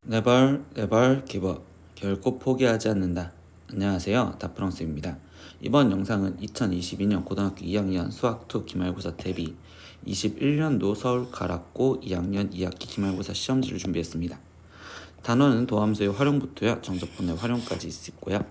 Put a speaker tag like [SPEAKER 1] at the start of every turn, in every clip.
[SPEAKER 1] Never, never give up. 결코 포기하지 않는다. 안녕하세요. 다프랑스입니다. 이번 영상은 2022년 고등학교 2학년 수학2 기말고사 대비 21년도 서울 가락고 2학년 2학기 기말고사 시험지를 준비했습니다. 단원은 도함수의 활용부터요. 정적분의 활용까지 있고요.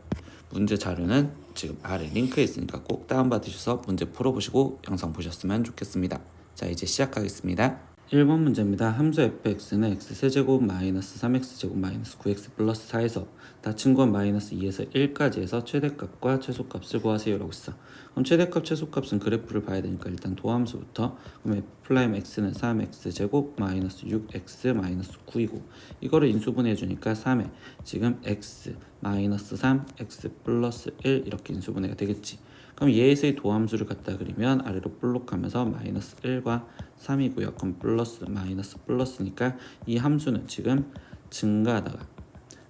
[SPEAKER 1] 문제 자료는 지금 아래 링크에 있으니까 꼭 다운받으셔서 문제 풀어보시고 영상 보셨으면 좋겠습니다. 자, 이제 시작하겠습니다. 1번 문제입니다. 함수 fx는 x세제곱 마이너스 3x제곱 마이너스 9x 플러스 4에서 닫힌 건 마이너스 2에서 1까지 해서 최대값과 최소값을 구하세요 라고 했어. 그럼 최대값 최소값은 그래프를 봐야 되니까 일단 도함수부터, 그럼 f'x는 3x제곱 마이너스 6x 마이너스 9이고 이거를 인수분해 주니까 3에 지금 x 마이너스 3 x 플러스 1 이렇게 인수분해가 되겠지. 그럼 얘에서의 도함수를 갖다 그리면 아래로 볼록하면서 마이너스 1과 3이고요. 그럼 플러스 마이너스 플러스니까 이 함수는 지금 증가하다가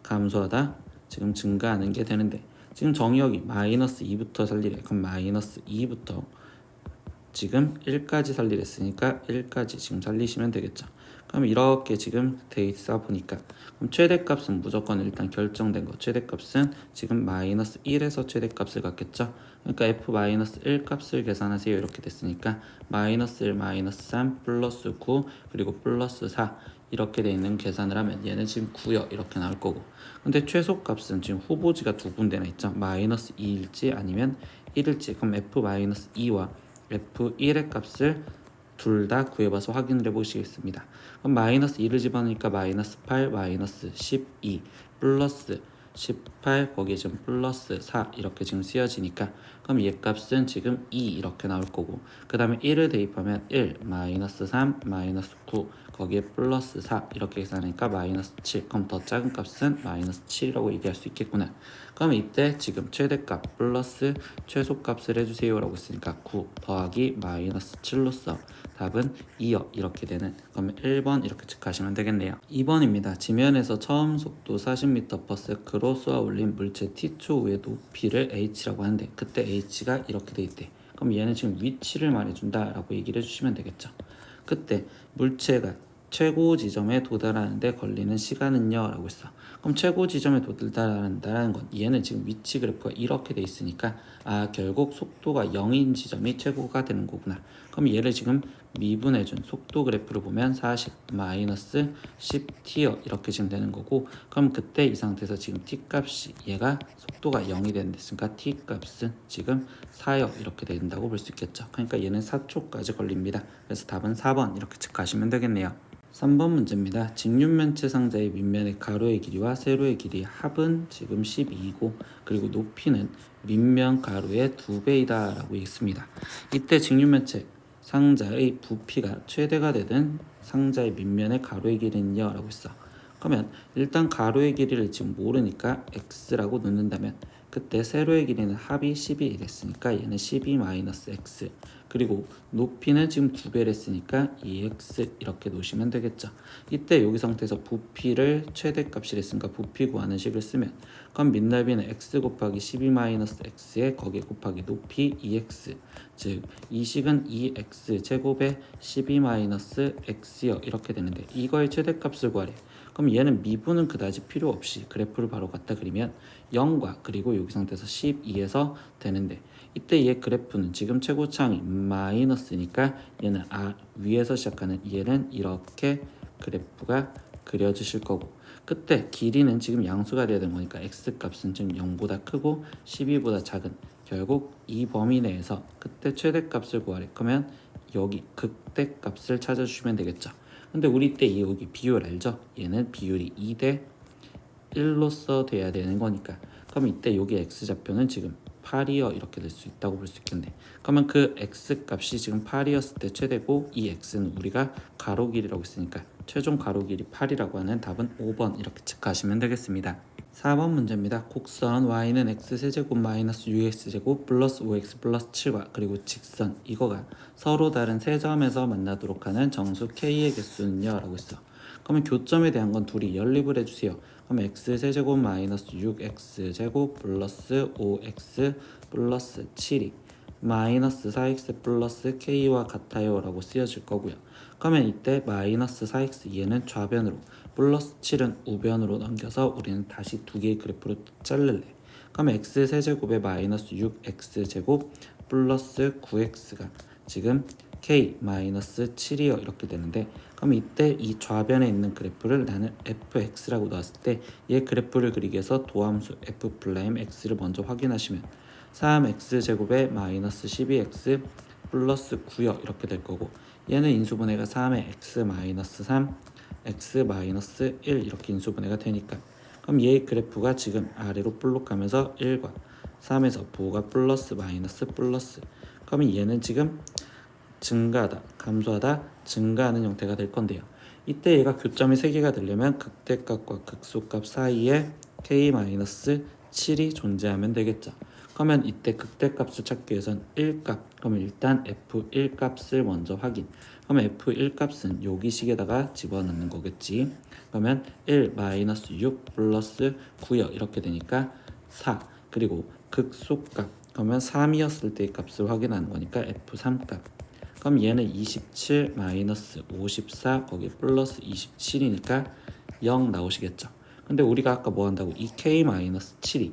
[SPEAKER 1] 감소하다 지금 증가하는 게 되는데, 지금 정의역이 마이너스 2부터 살리래. 그럼 마이너스 2부터 지금 1까지 살리랬으니까 1까지 지금 살리시면 되겠죠. 그럼 이렇게 지금 돼 있어 보니까 그럼 최대값은 무조건 일단 결정된 거, 최대값은 지금 마이너스 1에서 최대값을 갖겠죠. 그러니까 f-1 값을 계산하세요 이렇게 됐으니까 마이너스 1 마이너스 3 플러스 9 그리고 플러스 4 이렇게 돼 있는 계산을 하면 얘는 지금 9요 이렇게 나올 거고, 근데 최소값은 지금 후보지가 두 군데나 있죠. 마이너스 2일지 아니면 1일지. 그럼 f-2와 f1의 값을 둘 다 구해봐서 확인을 해보시겠습니다. 그럼 마이너스 2를 집어넣으니까 마이너스 8, 마이너스 12, 플러스 18, 거기에 지금 플러스 4 이렇게 지금 쓰여지니까 그럼 얘 값은 지금 2 이렇게 나올 거고, 그 다음에 1을 대입하면 1, 마이너스 3, 마이너스 9, 거기에 플러스 4 이렇게 계산하니까 마이너스 7. 그럼 더 작은 값은 마이너스 7이라고 얘기할 수 있겠구나. 그럼 이때 지금 최대값 플러스 최소값을 해주세요 라고 했으니까 9 더하기 마이너스 7로서 답은 2요 이렇게 되는, 그러면 1번 이렇게 체크하시면 되겠네요. 2번입니다. 지면에서 처음 속도 40m/s로 쏘아 올린 물체 t초 위의 높이를 h라고 하는데 그때 h가 이렇게 돼 있대. 그럼 얘는 지금 위치를 말해준다 라고 얘기를 해주시면 되겠죠. 그때 물체가 최고 지점에 도달하는데 걸리는 시간은요 라고 했어. 그럼 최고 지점에 도달한다는 건 얘는 지금 위치 그래프가 이렇게 돼 있으니까 결국 속도가 0인 지점이 최고가 되는 거구나. 그럼 얘를 지금 미분해준 속도 그래프를 보면 40 마이너스 10t요 이렇게 지금 되는 거고, 그럼 그때 이 상태에서 지금 t 값이 얘가 속도가 0이 된댔으니까 t 값은 지금 4요 이렇게 된다고 볼 수 있겠죠. 그러니까 얘는 4초까지 걸립니다. 그래서 답은 4번 이렇게 체크하시면 되겠네요. 3번 문제입니다. 직육면체 상자의 밑면의 가로의 길이와 세로의 길이 합은 지금 12이고 그리고 높이는 밑면 가로의 2배이다 라고 있습니다. 이때 직육면체 상자의 부피가 최대가 되든 상자의 밑면의 가로의 길이는요 라고 있어. 그러면 일단 가로의 길이를 지금 모르니까 x라고 넣는다면 그때 세로의 길이는 합이 12 됐으니까 얘는 12-x, 그리고 높이는 지금 2배를 했으니까 2x 이렇게 놓으시면 되겠죠. 이때 여기 상태에서 부피를 최대값이 됐으니까 부피 구하는 식을 쓰면 그럼 밑넓이는 x 곱하기 12-x에 거기에 곱하기 높이 2x, 즉 이 식은 2x 제곱에 12-x요 이렇게 되는데 이거의 최대값을 구하래. 그럼 얘는 미분은 그다지 필요 없이 그래프를 바로 갖다 그리면 0과 그리고 여기 상태에서 12에서 되는데, 이때 얘 그래프는 지금 최고차항이 마이너스니까 얘는 위에서 시작하는 얘는 이렇게 그래프가 그려지실 거고, 그때 길이는 지금 양수가 돼야 되는 거니까 x값은 지금 0보다 크고 12보다 작은 결국 이 범위 내에서 그때 최대값을 구하래. 그러면 여기 극대값을 찾아주시면 되겠죠. 근데 우리 때 여기 비율 알죠? 얘는 비율이 2대 1로서 돼야 되는 거니까 그럼 이때 여기 x좌표는 지금 8이요 이렇게 될 수 있다고 볼 수 있겠네. 그러면 그 x값이 지금 8이었을 때 최대고 이 x는 우리가 가로 길이라고 했으니까 최종 가로 길이 8이라고 하는 답은 5번 이렇게 체크하시면 되겠습니다. 4번 문제입니다. 곡선 y는 x세제곱 마이너스 6x제곱 플러스 5x 플러스 7과 그리고 직선 이거가 서로 다른 세 점에서 만나도록 하는 정수 k의 개수는요 라고 했어. 그러면 교점에 대한 건 둘이 연립을 해주세요. 그럼 x세제곱 마이너스 6x제곱 플러스 5x 플러스 7이 마이너스 4x 플러스 k와 같아요 라고 쓰여질 거고요. 그러면 이때 마이너스 4x 얘는 좌변으로, 플러스 7은 우변으로 넘겨서 우리는 다시 두 개의 그래프로 자를래. 그러면 x세제곱에 마이너스 6x제곱 플러스 9x가 지금 k 마이너스 7이요 이렇게 되는데, 그럼 이때 이 좌변에 있는 그래프를 나는 fx라고 놨을 때 얘 그래프를 그리기 위해서 도함수 f'x를 먼저 확인하시면 3x제곱에 마이너스 12x 플러스 9요 이렇게 될 거고, 얘는 인수분해가 3에 x 마이너스 3 x 마이너스 1 이렇게 인수분해가 되니까, 그럼 얘의 그래프가 지금 아래로 볼록하면서 1과 3에서 부호가 플러스 마이너스 플러스, 그러면 얘는 지금 증가하다 감소하다 증가하는 형태가 될 건데요. 이때 얘가 교점이 3개가 되려면 극대값과 극소값 사이에 k-7이 존재하면 되겠죠. 그러면 이때 극대값을 찾기 위해선 1값, 그러면 일단 f1 값을 먼저 확인. 그러면 f1 값은 여기 식에다가 집어넣는 거겠지. 그러면 1 마이너스 6 플러스 9요 이렇게 되니까 4, 그리고 극소값 그러면 3이었을 때의 값을 확인하는 거니까 f3 값. 그럼 얘는 27 마이너스 54 거기 플러스 27이니까 0 나오시겠죠. 근데 우리가 아까 뭐 한다고, 이 k 마이너스 7이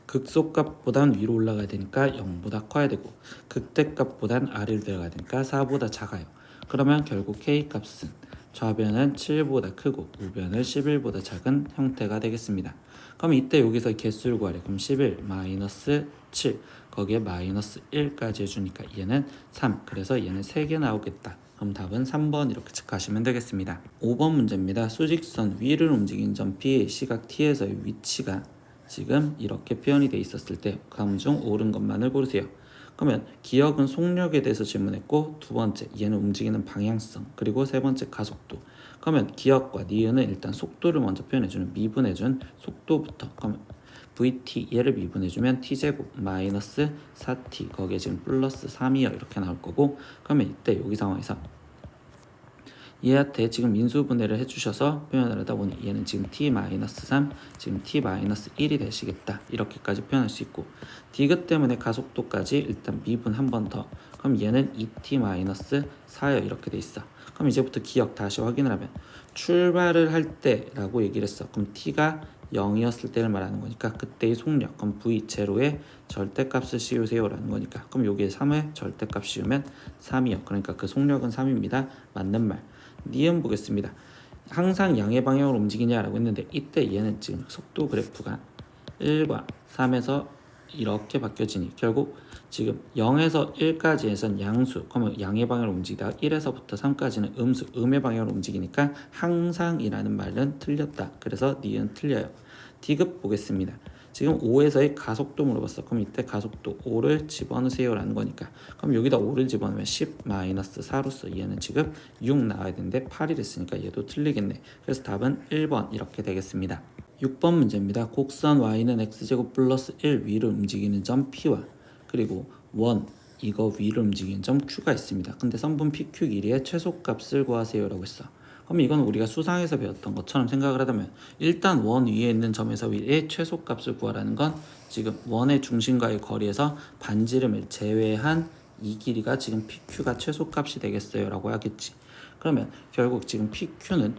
[SPEAKER 1] 극소값보단 위로 올라가야 되니까 0보다 커야 되고 극대값보단 아래로 내려가야 되니까 4보다 작아요. 그러면 결국 k 값은 좌변은 7보다 크고 우변은 11보다 작은 형태가 되겠습니다. 그럼 이때 여기서 개수를 구하래. 그럼 11 마이너스 7 거기에 마이너스 1까지 해주니까 얘는 3, 그래서 얘는 3개 나오겠다. 그럼 답은 3번 이렇게 체크하시면 되겠습니다. 5번 문제입니다. 수직선 위를 움직인 점 P의 시각 T에서의 위치가 지금 이렇게 표현이 돼 있었을 때 다음 중 옳은 것만을 고르세요. 그러면 기억은 속력에 대해서 질문했고, 두 번째 얘는 움직이는 방향성, 그리고 세 번째 가속도. 그러면 기억과 니은은 일단 속도를 먼저 표현해주는 미분해준 속도부터, 그러면 vt 얘를 미분해주면 t제곱 마이너스 4t 거기에 지금 플러스 3이요 이렇게 나올 거고, 그러면 이때 여기 상황에서 얘한테 지금 인수분해를 해주셔서 표현을 하다 보니 얘는 지금 t-3 지금 t-1이 되시겠다 이렇게까지 표현할 수 있고, 디귿 때문에 가속도까지 일단 미분 한 번 더, 그럼 얘는 2t-4요 이렇게 돼 있어. 그럼 이제부터 기억 다시 확인을 하면 출발을 할 때라고 얘기를 했어. 그럼 t가 0이었을 때를 말하는 거니까 그때의 속력, 그럼 v0의 절대값을 씌우세요 라는 거니까, 그럼 여기에 3의 절대값 씌우면 3이요. 그러니까 그 속력은 3입니다. 맞는 말. 니은 보겠습니다. 항상 양의 방향으로 움직이냐라고 했는데 이때 얘는 지금 속도 그래프가 1과 3에서 이렇게 바뀌어지니 결국 지금 0에서 1까지에선 양수, 그러면 양의 방향으로 움직이다가 1에서부터 3까지는 음수, 음의 방향으로 움직이니까 항상이라는 말은 틀렸다. 그래서 니은 틀려요. 디귿 보겠습니다. 지금 5에서의 가속도 물어봤어. 그럼 이때 가속도 5를 집어넣으세요 라는 거니까, 그럼 여기다 5를 집어넣으면 10-4로서 얘는 지금 6 나와야 되는데 8이 됐으니까 얘도 틀리겠네. 그래서 답은 1번 이렇게 되겠습니다. 6번 문제입니다. 곡선 y는 x제곱 플러스 1 위를 움직이는 점 P와 그리고 원 이거 위를 움직이는 점 Q가 있습니다. 근데 선분 PQ 길이의 최소값을 구하세요 라고 했어. 그럼 이건 우리가 수상에서 배웠던 것처럼 생각을 하다면 일단 원 위에 있는 점에서 위의 최소값을 구하라는 건 지금 원의 중심과의 거리에서 반지름을 제외한 이 길이가 지금 PQ가 최소값이 되겠어요 라고 하겠지. 그러면 결국 지금 PQ는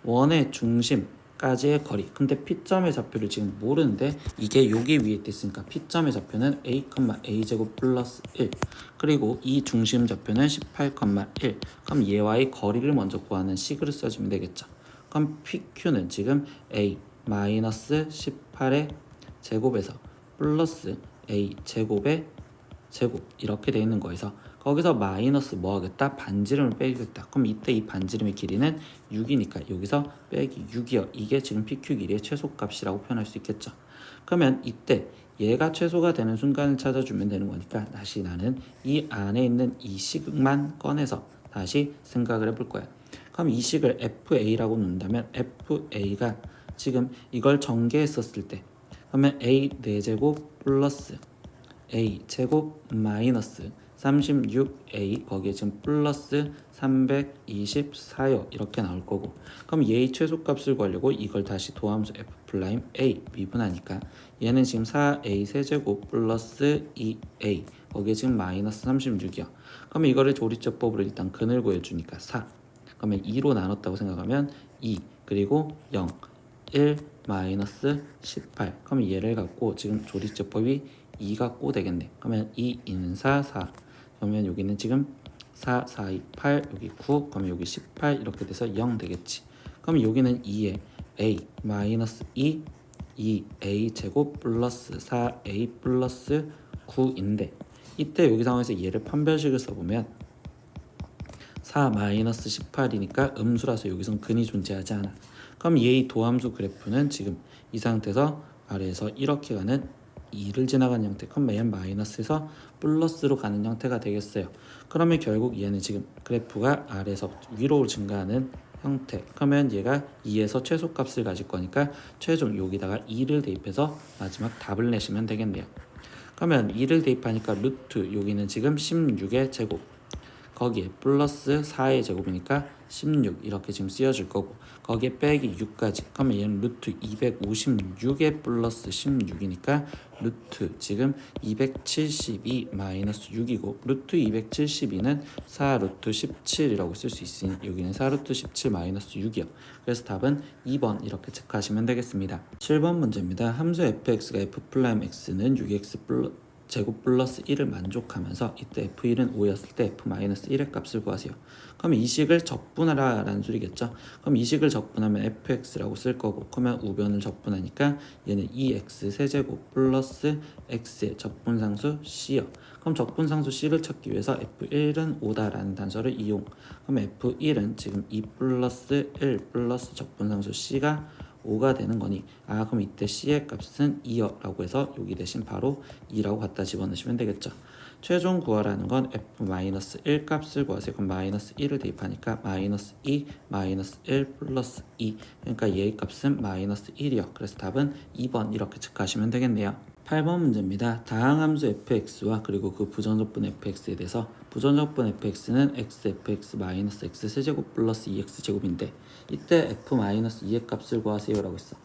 [SPEAKER 1] 원의 중심까지의 거리, 근데 P점의 좌표를 지금 모르는데 이게 여기 위에 있으니까 P점의 좌표는 a, a제곱 플러스 1 그리고 이 중심 좌표는 18,1, 그럼 얘와의 거리를 먼저 구하는 식으로 써주면 되겠죠. 그럼 PQ는 지금 a 마이너스 18의 제곱에서 플러스 a 제곱의 제곱 이렇게 되어 있는 거에서 거기서 마이너스 뭐 하겠다? 반지름을 빼겠다. 그럼 이때 이 반지름의 길이는 6이니까 여기서 빼기 6이요. 이게 지금 PQ 길이의 최소값이라고 표현할 수 있겠죠. 그러면 이때 얘가 최소가 되는 순간을 찾아주면 되는 거니까 다시 나는 이 안에 있는 이 식만 꺼내서 다시 생각을 해볼 거야. 그럼 이 식을 FA라고 놓는다면 FA가 지금 이걸 전개했었을 때 그러면 A 4제곱 플러스 A 제곱 마이너스 36A 거기에 지금 플러스 324요 이렇게 나올 거고, 그럼 얘의 최소값을 구하려고 이걸 다시 도함수 F'A 미분하니까 얘는 지금 4A 세제곱 플러스 2A 거기에 지금 마이너스 36이요. 그러면 이거를 조리제법으로 일단 근을 구해주니까 4. 그러면 2로 나눴다고 생각하면 2 그리고 0 1 마이너스 18. 그러면 얘를 갖고 지금 조리제법이 2가 꼭 되겠네. 그러면 2 인사 4. 그러면 여기는 지금 4, 4, 2, 8, 여기 9, 그러면 여기 18 이렇게 돼서 0 되겠지. 그러면 여기는 2에 a 마이너스 2a 제곱 플러스 4a 플러스 9인데 이때 여기 상황에서 얘를 판별식을 써보면 4 마이너스 18이니까 음수라서 여기선 근이 존재하지 않아. 그럼 얘의 도함수 그래프는 지금 이 상태에서 아래에서 이렇게 가는 2를 지나가는 형태, 그럼 얘는 마이너스에서 플러스로 가는 형태가 되겠어요. 그러면 결국 얘는 지금 그래프가 아래에서 위로 증가하는 형태, 그러면 얘가 2에서 최소값을 가질 거니까 최종 여기다가 2를 대입해서 마지막 답을 내시면 되겠네요. 그러면 2를 대입하니까 루트 여기는 지금 16의 제곱 거기에 플러스 4의 제곱이니까 16 이렇게 지금 쓰여질 거고 거기에 빼기 6까지 그러면 얘는 루트 256에 플러스 16이니까 루트 지금 272 마이너스 6이고 루트 272는 4 루트 17이라고 쓸 수 있으니 여기는 4 루트 17 마이너스 6이요. 그래서 답은 2번 이렇게 체크하시면 되겠습니다. 7번 문제입니다. 함수 fx가 f'x는 6x 제곱 플러스 1을 만족하면서 이때 f1은 5였을 때 f-1의 값을 구하세요. 그럼 이 식을 적분하라 라는 소리겠죠. 그럼 이 식을 적분하면 fx라고 쓸 거고 그러면 우변을 적분하니까 얘는 2x 세제곱 플러스 x의 적분상수 c요. 그럼 적분상수 c를 찾기 위해서 f1은 5다라는 단서를 이용. 그럼 f1은 지금 2 플러스 1 플러스 적분상수 c가 5가 되는 거니 그럼 이때 c의 값은 2여 라고 해서 여기 대신 바로 2라고 갖다 집어넣으시면 되겠죠. 최종 구하라는 건 f-1 값을 구하세요. 그럼 마이너스 1을 대입하니까 마이너스 2 마이너스 1 플러스 2 그러니까 얘의 값은 마이너스 1이요. 그래서 답은 2번 이렇게 체크하시면 되겠네요. 8번 문제입니다. 다항함수 fx와 그리고 그 부정적분 fx에 대해서 부정적분 fx는 x fx 마이너스 x 세제곱 플러스 2x 제곱인데 이때 f-2의 값을 구하세요 라고 했어.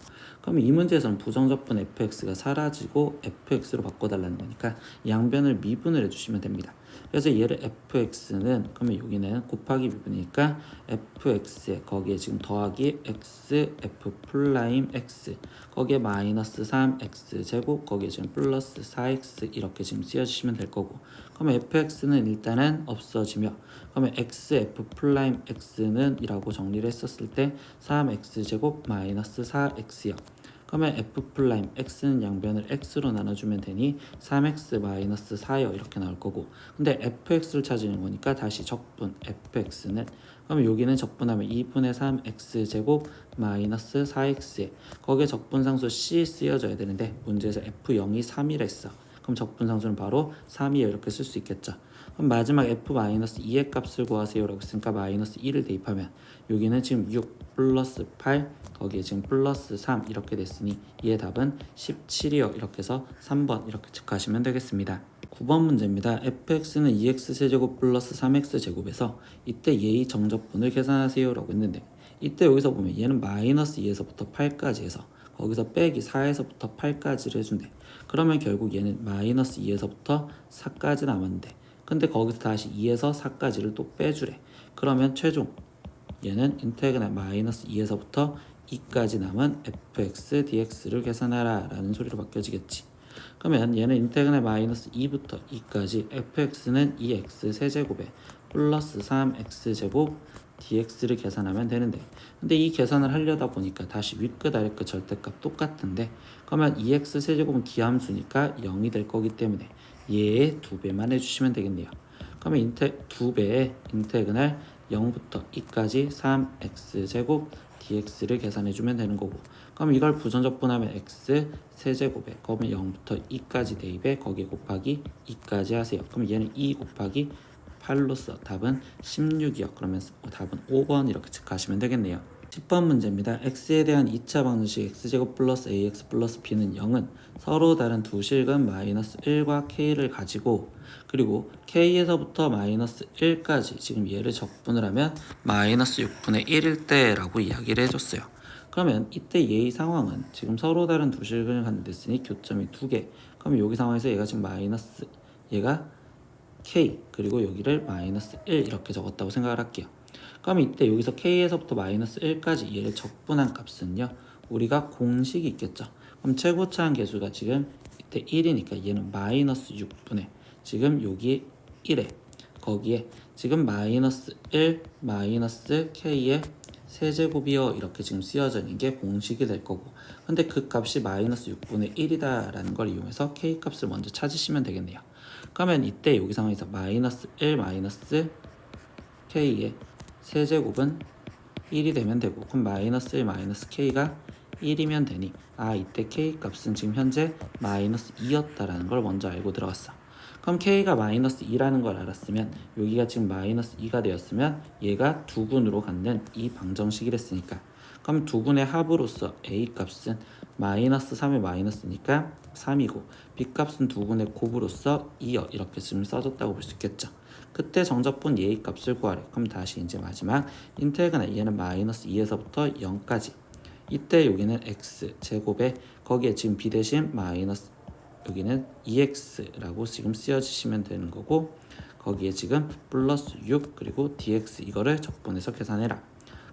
[SPEAKER 1] 그럼 이 문제에서는 부정적분 fx가 사라지고 fx로 바꿔달라는 거니까 양변을 미분을 해주시면 됩니다. 그래서 얘를 fx는 그러면 여기는 곱하기 미분이니까 fx에 거기에 지금 더하기 x f 플라임 x 거기에 마이너스 3x 제곱 거기에 지금 플러스 4x 이렇게 지금 쓰여주시면 될 거고 그러면 fx는 일단은 없어지며 그러면 x f 플라임 x는 이라고 정리를 했었을 때 3x 제곱 마이너스 4x요. 그러면 f 플라임 x는 양변을 x로 나눠주면 되니 3x 마이너스 4요 이렇게 나올 거고 근데 fx를 찾으는 거니까 다시 적분 fx는 그러면 여기는 적분하면 2분의 3x 제곱 마이너스 4x에 거기에 적분상수 c 쓰여져야 되는데 문제에서 f0이 3이라 했어. 그럼 적분상수는 바로 3이요 이렇게 쓸 수 있겠죠. 그럼 마지막 f-2의 값을 구하세요 라고 했으니까 마이너스 2를 대입하면 여기는 지금 6 플러스 8 거기에 지금 플러스 3 이렇게 됐으니 얘의 답은 17이요 이렇게 해서 3번 이렇게 체크하시면 되겠습니다. 9번 문제입니다. fx는 2x 세제곱 플러스 3x 제곱에서 이때 얘의 정적분을 계산하세요 라고 했는데 이때 여기서 보면 얘는 마이너스 2에서부터 8까지 해서 거기서 빼기 4에서부터 8까지를 해준대. 그러면 결국 얘는 마이너스 2에서부터 4까지 남았는데 근데 거기서 다시 2에서 4까지를 또 빼주래. 그러면 최종 얘는 인테그랄 마이너스 2에서부터 2까지 남은 fx dx를 계산하라 라는 소리로 바뀌어지겠지. 그러면 얘는 인테그랄 마이너스 2부터 2까지 fx는 2x 세제곱에 플러스 3x 제곱 dx를 계산하면 되는데 근데 이 계산을 하려다 보니까 다시 윗끝 아래끝 절대값 똑같은데 그러면 2x 세제곱은 기함수니까 0이 될 거기 때문에 얘의 2배만 해주시면 되겠네요. 그러면 2배의 인테그랄 0부터 2까지 3x 제곱 dx를 계산해주면 되는 거고 그럼 이걸 부정적분하면 x 세제곱에 그러면 0부터 2까지 대입에 거기에 곱하기 2까지 하세요. 그럼 얘는 2 곱하기 8로서 답은 16이요. 그러면 답은 5번 이렇게 체크하시면 되겠네요. 10번 문제입니다. x에 대한 2차 방정식 x제곱 플러스 ax 플러스 b는 0은 서로 다른 두 실근 마이너스 1과 k를 가지고 그리고 k에서부터 마이너스 1까지 지금 얘를 적분을 하면 마이너스 6분의 1일 때라고 이야기를 해줬어요. 그러면 이때 얘의 상황은 지금 서로 다른 두 실근을 갖는 데 쓰니 교점이 2개. 그러면 여기 상황에서 얘가 지금 마이너스 얘가 k 그리고 여기를 마이너스 1 이렇게 적었다고 생각을 할게요. 그럼 이때 여기서 k에서부터 마이너스 1까지 얘를 적분한 값은요, 우리가 공식이 있겠죠. 그럼 최고차항 계수가 지금 이때 1이니까 얘는 마이너스 6분의 지금 여기 1에 거기에 지금 마이너스 1 마이너스 k의 세제곱이요 이렇게 지금 쓰여져 있는 게 공식이 될 거고, 근데 그 값이 마이너스 6분의 1이다 라는 걸 이용해서 k 값을 먼저 찾으시면 되겠네요. 그러면 이때 여기 상황에서 마이너스 1 마이너스 k의 세제곱은 1이 되면 되고, 그럼 마이너스 1 마이너스 k가 1이면 되니 이때 k 값은 지금 현재 마이너스 2였다라는 걸 먼저 알고 들어갔어. 그럼 k가 마이너스 2라는 걸 알았으면 여기가 지금 마이너스 2가 되었으면 얘가 두근으로 갖는 이 방정식이랬으니까, 그럼 두근의 합으로서 a 값은 마이너스 3의 마이너스니까 3이고 b 값은 두근의 곱으로서 2여 이렇게 지금 써졌다고 볼 수 있겠죠. 그때 정적분 a 값을 구하래. 그럼 다시 이제 마지막 인테그랄 얘는 마이너스 2에서부터 0까지, 이때 여기는 x 제곱에 거기에 지금 b 대신 마이너스 여기는 2x라고 지금 쓰여주시면 되는 거고, 거기에 지금 플러스 6 그리고 dx 이거를 적분해서 계산해라.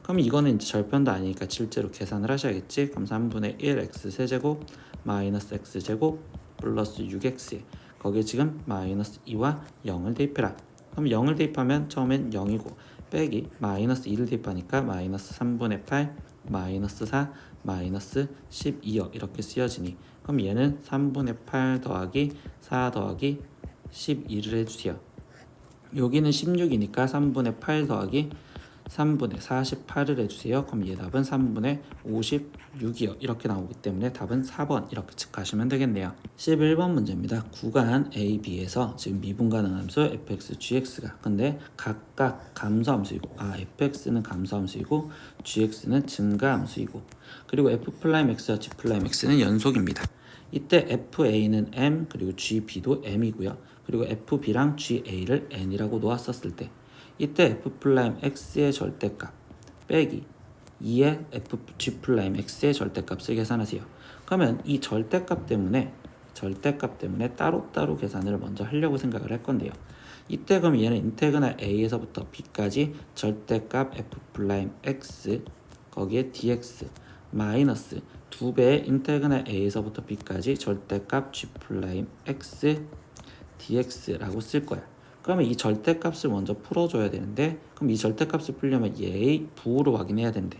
[SPEAKER 1] 그럼 이거는 이제 절편도 아니니까 실제로 계산을 하셔야겠지. 그럼 3분의 1 x 세제곱 마이너스 x 제곱 플러스 6x 거기에 지금 마이너스 2와 0을 대입해라. 그럼 0을 대입하면 처음엔 0이고 빼기 마이너스 2를 대입하니까 마이너스 3분의 8 마이너스 4 마이너스 12여 이렇게 쓰여지니, 그럼 얘는 3분의 8 더하기 4 더하기 12를 해주세요. 여기는 16이니까 3분의 8 더하기 3분의 48을 해주세요. 그럼 얘 답은 3분의 56이요 이렇게 나오기 때문에 답은 4번 이렇게 체크하시면 되겠네요. 11번 문제입니다. 구간 A, B에서 지금 미분 가능 함수 fx, gx가 근데 각각 감소함수이고 fx는 감소함수이고 gx는 증가함수이고, 그리고 f'x와 g'x는 연속입니다. 이때 fa는 m 그리고 gb도 m이고요. 그리고 fb랑 ga를 n이라고 놓았었을 때 이때 f'x의 절대값 빼기 2의 fg'x의 절대값을 계산하세요. 그러면 이 절대값 때문에 따로따로 계산을 먼저 하려고 생각을 할 건데요. 이때 그럼 얘는 인테그랄 a에서부터 b까지 절대값 f'x 거기에 dx 마이너스 2배의 인테그랄 a에서부터 b까지 절대값 g'x dx라고 쓸 거야. 그러면 이 절대값을 먼저 풀어줘야 되는데, 그럼 이 절대값을 풀려면 얘의 부호로 확인해야 되는데,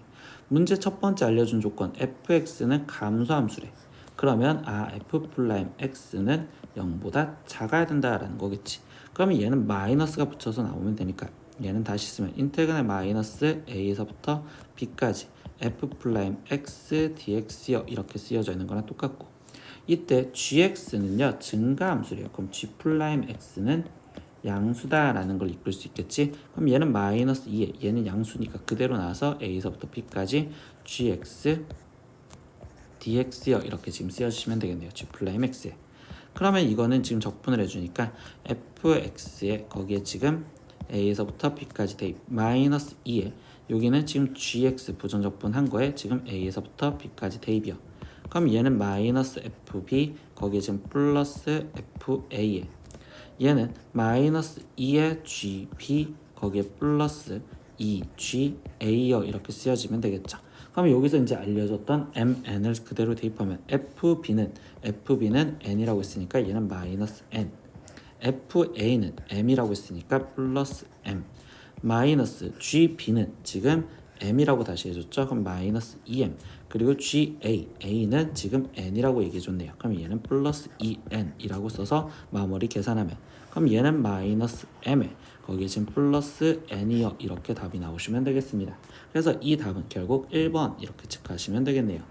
[SPEAKER 1] 문제 첫 번째 알려준 조건 fx는 감소함수래. 그러면 f'x는 0보다 작아야 된다라는 거겠지. 그러면 얘는 마이너스가 붙여서 나오면 되니까 얘는 다시 쓰면 인테그랄 마이너스 a에서부터 b까지 f'x dx요 이렇게 쓰여져 있는 거랑 똑같고, 이때 gx는요 증가함수래요. 그럼 g'x는 양수다라는 걸 이끌 수 있겠지. 그럼 얘는 마이너스 2에 얘는 양수니까 그대로 나와서 a에서부터 b까지 gx dx요 이렇게 지금 쓰여주시면 되겠네요. g'x에. 그러면 이거는 지금 적분을 해주니까 fx에 거기에 지금 a에서부터 b까지 대입 마이너스 2에 여기는 지금 gx 부정적분 한 거에 지금 a에서부터 b까지 대입이요. 그럼 얘는 마이너스 fb 거기에 지금 플러스 fa에 얘는 마이너스 2의 gb 거기에 플러스 2ga요 이렇게 쓰여지면 되겠죠. 그럼 여기서 이제 알려줬던 mn을 그대로 대입하면 fb는 n이라고 했으니까 얘는 마이너스 n, fa는 m이라고 했으니까 플러스 m, 마이너스 gb는 지금 m이라고 다시 해줬죠. 그럼 마이너스 2m 그리고 a는 지금 n이라고 얘기해줬네요. 그럼 얘는 플러스 2n이라고 써서 마무리 계산하면, 그럼 얘는 마이너스 m에 거기에 지금 플러스 n이요 이렇게 답이 나오시면 되겠습니다. 그래서 이 답은 결국 1번 이렇게 체크하시면 되겠네요.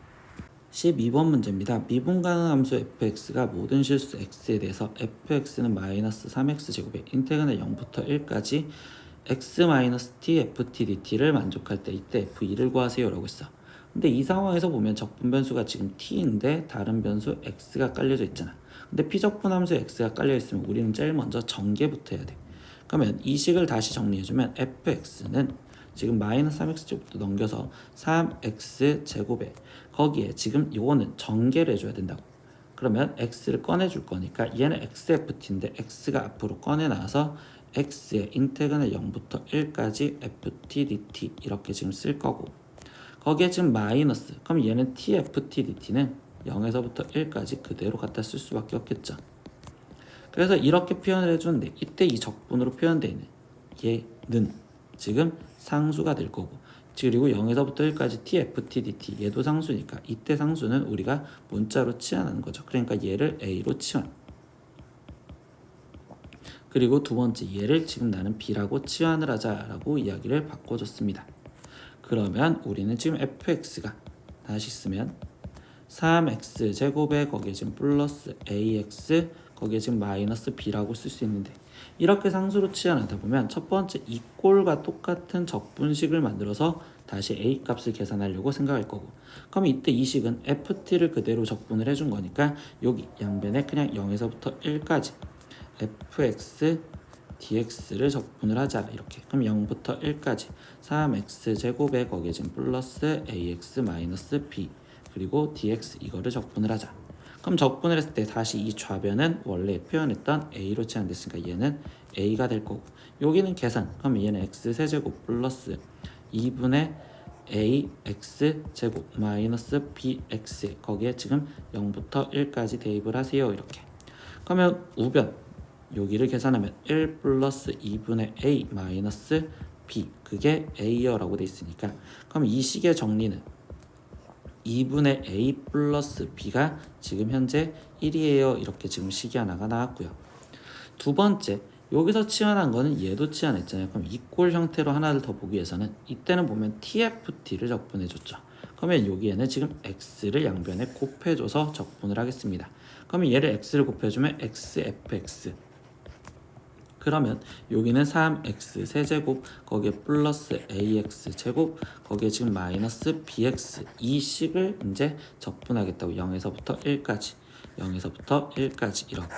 [SPEAKER 1] 12번 문제입니다. 미분 가능 함수 fx가 모든 실수 x에 대해서 fx는 마이너스 3x 제곱에 인테그랄 0부터 1까지 x-t ft dt를 만족할 때 이때 f2를 구하세요 라고 했어. 근데 이 상황에서 보면 적분 변수가 지금 t인데 다른 변수 x가 깔려져 있잖아. 근데 피적분 함수 x가 깔려 있으면 우리는 제일 먼저 전개부터 해야 돼. 그러면 이 식을 다시 정리해주면 fx는 지금 마이너스 3x 제곱부터 넘겨서 3x 제곱에 거기에 지금 요거는 전개를 해줘야 된다고. 그러면 x를 꺼내줄 거니까 얘는 xft인데 x가 앞으로 꺼내놔서 x의 인테그는 0부터 1까지 ft dt 이렇게 지금 쓸 거고, 거기에 지금 마이너스, 그럼 얘는 tft dt는 0에서부터 1까지 그대로 갖다 쓸 수밖에 없겠죠. 그래서 이렇게 표현을 해주는데, 이때 이 적분으로 표현되어 있는 얘는 지금 상수가 될 거고, 그리고 0에서부터 1까지 tft dt 얘도 상수니까 이때 상수는 우리가 문자로 치환하는 거죠. 그러니까 얘를 a로 치환, 그리고 두 번째 얘를 지금 나는 b라고 치환을 하자라고 이야기를 바꿔줬습니다. 그러면 우리는 지금 fx가 다시 쓰면 3x 제곱에 거기에 지금 플러스 ax 거기에 지금 마이너스 b라고 쓸 수 있는데, 이렇게 상수로 치환하다 보면 첫 번째 이 꼴과 똑같은 적분식을 만들어서 다시 a 값을 계산하려고 생각할 거고, 그럼 이때 이 식은 ft를 그대로 적분을 해준 거니까 여기 양변에 그냥 0에서부터 1까지 fx dx를 적분을 하자 이렇게. 그럼 0부터 1까지 3x 제곱에 거기에 지금 플러스 ax 마이너스 b 그리고 dx 이거를 적분을 하자. 그럼 적분을 했을 때 다시 이 좌변은 원래 표현했던 a로 치환됐으니까 얘는 a가 될 거고, 여기는 계산, 그럼 얘는 x 세제곱 플러스 2분의 a x 제곱 마이너스 bx 거기에 지금 0부터 1까지 대입을 하세요 이렇게. 그러면 우변 여기를 계산하면 1 플러스 2분의 a 마이너스 b 그게 a여라고 돼 있으니까, 그럼 이 식의 정리는 2분의 a 플러스 b가 지금 현재 1이에요 이렇게 지금 식이 하나가 나왔고요. 두 번째 여기서 치환한 거는 얘도 치환했잖아요. 그럼 이 꼴 형태로 하나를 더 보기 위해서는 이때는 보면 tft를 적분해 줬죠. 그러면 여기에는 지금 x를 양변에 곱해줘서 적분을 하겠습니다. 그러면 얘를 x를 곱해주면 xfx, 그러면 여기는 3x 세제곱 거기에 플러스 ax 제곱 거기에 지금 마이너스 bx 이 식을 이제 적분하겠다고. 0에서부터 1까지 0에서부터 1까지 이렇게.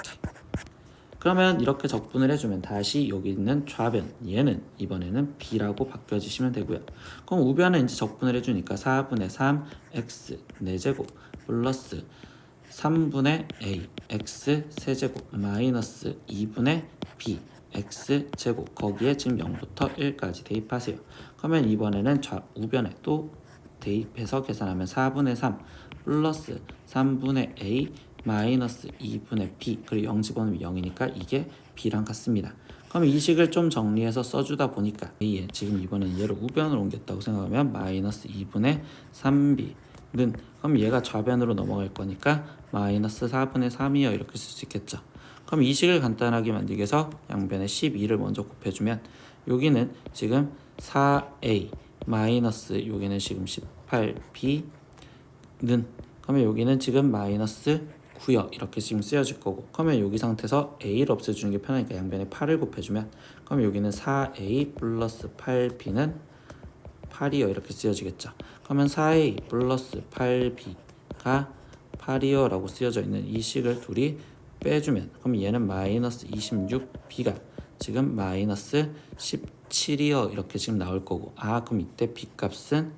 [SPEAKER 1] 그러면 이렇게 적분을 해주면 다시 여기 있는 좌변 얘는 이번에는 b라고 바뀌어지시면 되고요. 그럼 우변은 이제 적분을 해주니까 4분의 3 x 4제곱 플러스 3분의 a x 세제곱 마이너스 2분의 b x 제곱 거기에 지금 0부터 1까지 대입하세요. 그러면 이번에는 우변에 또 대입해서 계산하면 4분의 3 플러스 3분의 a 마이너스 2분의 b 그리고 0 집어넣으면 0이니까 이게 b랑 같습니다. 그럼 이 식을 좀 정리해서 써주다 보니까 a에 지금 이번엔 얘를 우변으로 옮겼다고 생각하면 마이너스 2분의 3b는, 그럼 얘가 좌변으로 넘어갈 거니까 마이너스 4분의 3이요 이렇게 쓸 수 있겠죠. 그럼 이 식을 간단하게 만들기 위해서 양변에 12를 먼저 곱해주면 여기는 지금 4a 마이너스 여기는 지금 18b는, 그러면 여기는 지금 마이너스 9요 이렇게 지금 쓰여질 거고, 그러면 여기 상태에서 a를 없애주는 게 편하니까 양변에 8을 곱해주면, 그러면 여기는 4a 플러스 8b는 8이요 이렇게 쓰여지겠죠. 그러면 4a 플러스 8b가 8이요 라고 쓰여져 있는 이 식을 둘이 빼주면, 그럼 얘는 마이너스 26b가 지금 마이너스 17이요 이렇게 지금 나올 거고, 그럼 이때 b 값은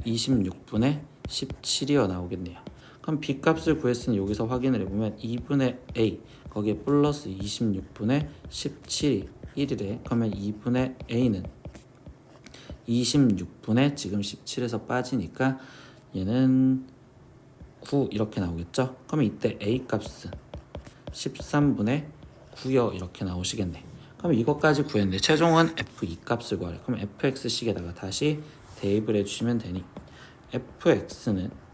[SPEAKER 1] 26분의 17이요 나오겠네요. 그럼 b 값을 구했으니 여기서 확인을 해보면 2분의 a 거기에 플러스 26분의 17이 1이래. 그러면 2분의 a는 26분의 지금 17에서 빠지니까 얘는 9 이렇게 나오겠죠. 그러면 이때 a 값은 13분의 9요 이렇게 나오시겠네. 그럼 이것까지 구했는데 최종은 f2 값을 구하래. 그럼 fx식에다가 다시 대입을 해주시면 되니 fx는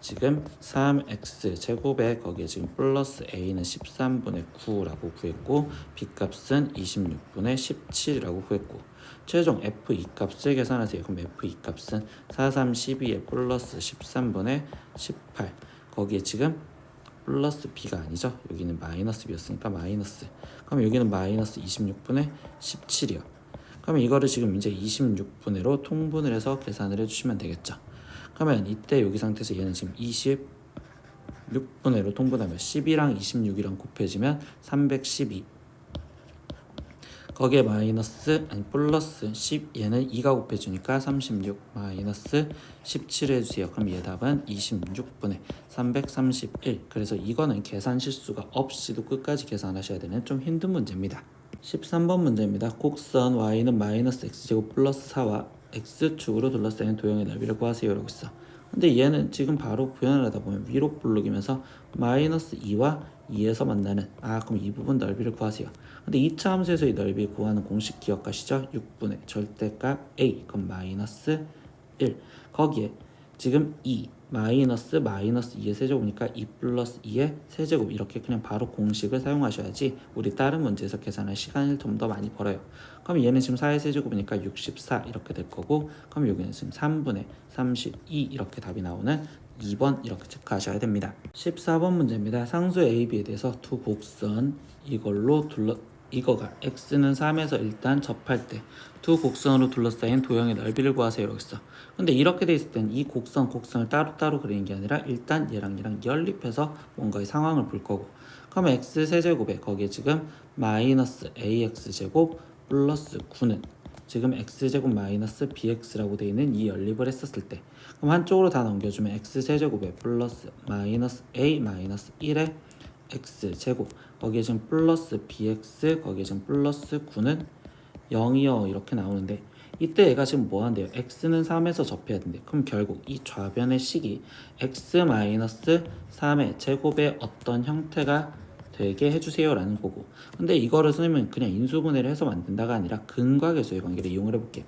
[SPEAKER 1] 지금 3x 제곱에 거기에 지금 플러스 a는 13분의 9라고 구했고 b 값은 26분의 17이라고 구했고, 최종 f2 값을 계산하세요. 그럼 f2 값은 4, 3, 12에 플러스 13분의 18 거기에 지금 플러스 b가 아니죠. 여기는 마이너스 b였으니까 마이너스, 그럼 여기는 마이너스 26분의 17이요. 그러면 이거를 지금 이제 26분의로 통분을 해서 계산을 해주시면 되겠죠. 그러면 이때 여기 상태에서 얘는 지금 26분의로 통분하면 12랑 26이랑 곱해지면 312, 거기에 마이너스 아니 플러스 10 얘는 2가 곱해주니까 36 마이너스 17 해주세요. 그럼 얘 답은 26분의 331. 그래서 이거는 계산 실수가 없이도 끝까지 계산하셔야 되는 좀 힘든 문제입니다. 13번 문제입니다. 곡선 y는 마이너스 x제곱 플러스 4와 x축으로 둘러싸인 도형의 넓이를 구하세요 라고 있어. 근데 얘는 지금 바로 구현을 하다 보면 위로 볼록이면서 마이너스 2와 2에서 만나는 그럼 이 부분 넓이를 구하세요. 근데 2차 함수에서 이 넓이 구하는 공식 기억하시죠? 6분의 절대값 a 그럼 마이너스 1 거기에 지금 2 마이너스 2의 세제곱이니까 2 플러스 2의 세제곱 이렇게 그냥 바로 공식을 사용하셔야지 우리 다른 문제에서 계산할 시간을 좀 더 많이 벌어요. 그럼 얘는 지금 4의 세제곱이니까 64 이렇게 될 거고 그럼 여기는 지금 3분의 32 이렇게 답이 나오는 2번 이렇게 체크하셔야 됩니다. 14번 문제입니다. 상수 AB에 대해서 두 곡선 이거가 x는 3에서 일단 접할 때 두 곡선으로 둘러싸인 도형의 넓이를 구하세요 이렇게 써. 근데 이렇게 돼 있을 땐 이 곡선을 따로따로 그리는 게 아니라 일단 얘랑 연립해서 뭔가의 상황을 볼 거고 그러면 x 세제곱에 거기에 지금 마이너스 ax 제곱 플러스 9는 지금 x제곱 마이너스 bx라고 되어 있는 이 연립을 했었을 때 그럼 한쪽으로 다 넘겨주면 x세제곱에 플러스 마이너스 a 마이너스 1에 x제곱 거기에 지금 플러스 bx 거기에 지금 플러스 9는 0이요 이렇게 나오는데 이때 얘가 지금 뭐 한대요? x는 3에서 접해야 된대. 그럼 결국 이 좌변의 식이 x-3의 제곱의 어떤 형태가 되게 해주세요 라는 거고 근데 이거를 선생님은 그냥 인수분해를 해서 만든다가 아니라 근과 계수의 관계를 이용을 해볼게.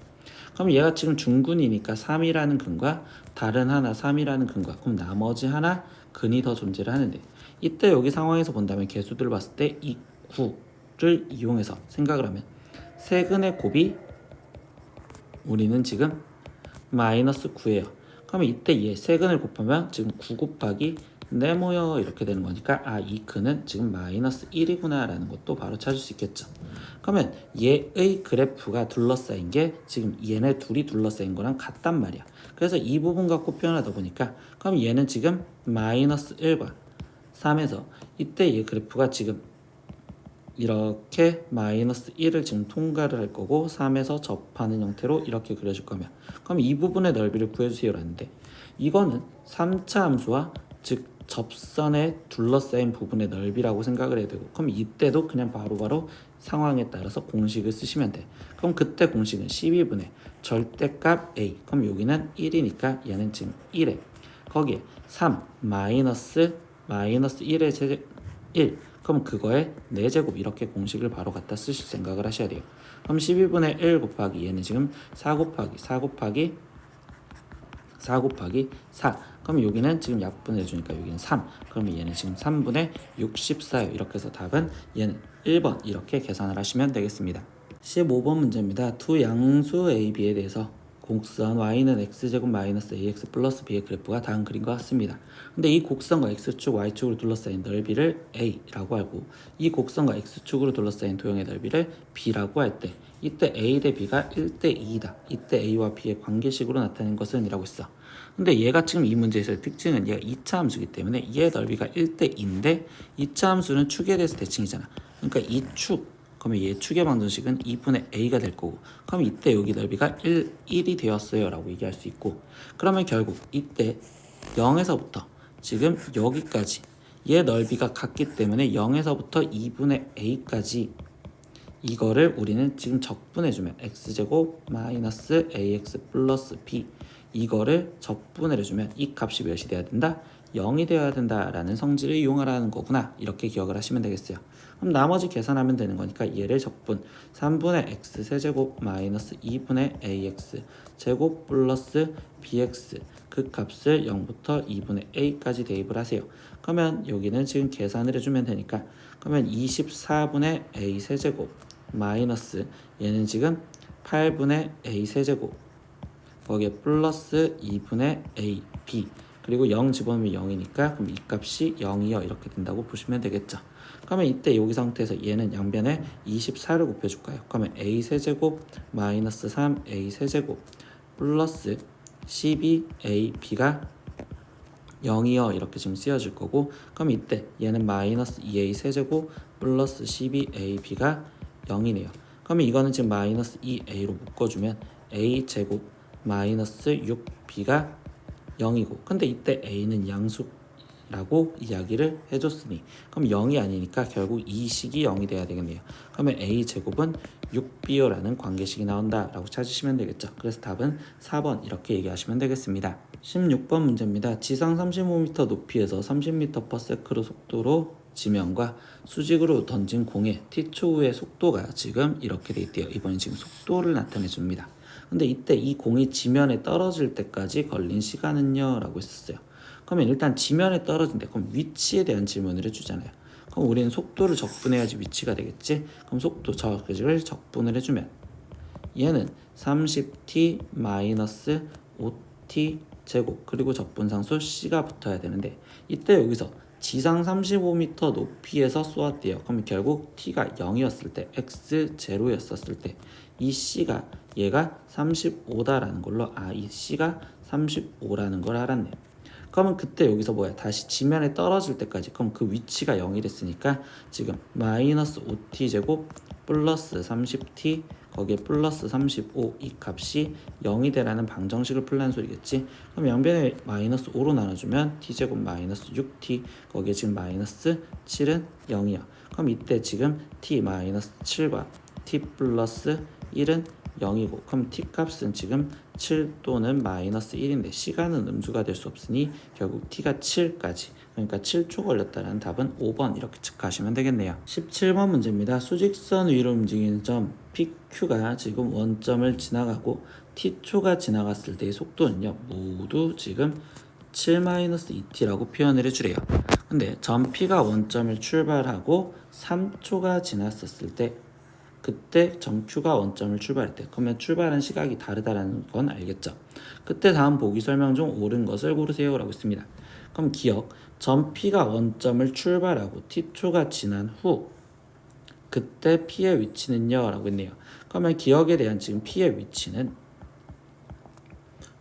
[SPEAKER 1] 그럼 얘가 지금 중근이니까 3이라는 근과 다른 하나 3이라는 근과 그럼 나머지 하나 근이 더 존재를 하는데 이때 여기 상황에서 본다면 계수들을 봤을 때 이 9를 이용해서 생각을 하면 세근의 곱이 우리는 지금 마이너스 9예요. 그러면 이때 얘 세근을 곱하면 지금 9 곱하기 네모요 이렇게 되는 거니까 이 근은 지금 마이너스 1이구나 라는 것도 바로 찾을 수 있겠죠. 그러면 얘의 그래프가 둘러싸인 게 지금 얘네 둘이 둘러싸인 거랑 같단 말이야. 그래서 이 부분 갖고 표현하다 보니까 그럼 얘는 지금 마이너스 1과 3에서 이때 얘 그래프가 지금 이렇게 마이너스 1을 지금 통과를 할 거고 3에서 접하는 형태로 이렇게 그려줄 거면 그럼 이 부분의 넓이를 구해주세요 라는데 이거는 3차 함수와 즉 접선에 둘러싸인 부분의 넓이라고 생각을 해야 되고 그럼 이때도 그냥 바로바로 상황에 따라서 공식을 쓰시면 돼. 그럼 그때 공식은 12분의 절대값 a 그럼 여기는 1이니까 얘는 지금 1에 거기에 3 마이너스 1의 제곱 1 그럼 그거에 4제곱 이렇게 공식을 바로 갖다 쓰실 생각을 하셔야 돼요. 그럼 12분의 1 곱하기 얘는 지금 4 곱하기 4 그럼 여기는 지금 약분해 주니까 여기는 3 그러면 얘는 지금 3분의 64예요. 이렇게 해서 답은 얘는 1번 이렇게 계산을 하시면 되겠습니다. 15번 문제입니다. 두 양수 A, B에 대해서 곡선 y는 x제곱 마이너스 ax 플러스 b의 그래프가 다음 그림과 같습니다. 근데 이 곡선과 x축, y축으로 둘러싸인 넓이를 a라고 하고 이 곡선과 x축으로 둘러싸인 도형의 넓이를 b라고 할 때 이때 a 대 b가 1대 2이다. 이때 a와 b의 관계식으로 나타낸 것은 이라고 했어. 근데 얘가 지금 이 문제에서의 특징은 얘가 2차 함수이기 때문에 얘의 넓이가 1대 2인데 2차 함수는 축에 대해서 대칭이잖아. 그러니까 이 축 그러면 얘 축의 방정식은 2분의 a가 될 거고 그럼 이때 여기 넓이가 1이 되었어요 라고 얘기할 수 있고 그러면 결국 이때 0에서부터 지금 여기까지 얘 넓이가 같기 때문에 0에서부터 2분의 a까지 이거를 우리는 지금 적분해주면 x제곱 마이너스 ax 플러스 b 이거를 적분해주면 이 값이 몇이 돼야 된다? 0이 되어야 된다라는 성질을 이용하라는 거구나 이렇게 기억을 하시면 되겠어요. 그럼 나머지 계산하면 되는 거니까 얘를 적분 3분의 x 세제곱 마이너스 2분의 ax 제곱 플러스 bx 그 값을 0부터 2분의 a까지 대입을 하세요. 그러면 여기는 지금 계산을 해주면 되니까 그러면 24분의 a 세제곱 마이너스 얘는 지금 8분의 a 세제곱 거기에 플러스 2분의 a b 그리고 0 집어넣으면 0이니까 그럼 이 값이 0이요 이렇게 된다고 보시면 되겠죠. 그러면 이때 여기 상태에서 얘는 양변에 24를 곱해줄까요? 그러면 a 세제곱 마이너스 3a 세제곱 플러스 12a b가 0이요 이렇게 지금 쓰여질 거고 그럼 이때 얘는 마이너스 2a 세제곱 플러스 12a b가 0이네요. 그러면 이거는 지금 마이너스 2a로 묶어주면 a 제곱 마이너스 6b가 0이고, 근데 이때 a는 양수라고 이야기를 해줬으니 그럼 0이 아니니까 결국 이 식이 0이 돼야 되겠네요. 그러면 a 제곱은 6b요라는 관계식이 나온다 라고 찾으시면 되겠죠. 그래서 답은 4번 이렇게 얘기하시면 되겠습니다. 16번 문제입니다. 지상 35m 높이에서 30m/s로 속도로 지면과 수직으로 던진 공의 t초 후의 속도가 지금 이렇게 돼 있대요. 이번엔 지금 속도를 나타내 줍니다. 근데 이때 이 공이 지면에 떨어질 때까지 걸린 시간은요? 라고 했었어요. 그러면 일단 지면에 떨어진대. 그럼 위치에 대한 질문을 해주잖아요. 그럼 우리는 속도를 적분해야지 위치가 되겠지? 그럼 속도 저를 적분을 해주면 얘는 30t 마이너스 5t 제곱 그리고 적분상수 c가 붙어야 되는데 이때 여기서 지상 35m 높이에서 쏘았대요. 그럼 결국 t가 0이었을 때 x 제로였었을 때 이 c가 얘가 35다라는 걸로 이 c가 35라는 걸 알았네요. 그러면 그때 여기서 뭐야? 다시 지면에 떨어질 때까지 그럼 그 위치가 0이 됐으니까 지금 마이너스 5t 제곱 플러스 30t 거기에 플러스 35 이 값이 0이 되라는 방정식을 풀라는 소리겠지. 그럼 양변에 마이너스 5로 나눠주면 t제곱 마이너스 6t 거기에 지금 마이너스 7은 0이야. 그럼 이때 지금 t 마이너스 7과 t 플러스 1은 0이고 그럼 t 값은 지금 7 또는 마이너스 1인데 시간은 음수가 될 수 없으니 결국 t가 7까지 그러니까 7초 걸렸다는 답은 5번 이렇게 체크하시면 되겠네요. 17번 문제입니다. 수직선 위로 움직이는 점 PQ가 지금 원점을 지나가고 t초가 지나갔을 때의 속도는요 모두 지금 7-2t라고 표현을 해주래요. 근데 점 P가 원점을 출발하고 3초가 지났었을 때 그때 점 Q가 원점을 출발할 때 그러면 출발한 시각이 다르다는 건 알겠죠. 그때 다음 보기 설명 중 옳은 것을 고르세요 라고 했습니다. 그럼 기억 점 P가 원점을 출발하고 t초가 지난 후 그때 P의 위치는요 라고 했네요. 그러면 기억에 대한 지금 P의 위치는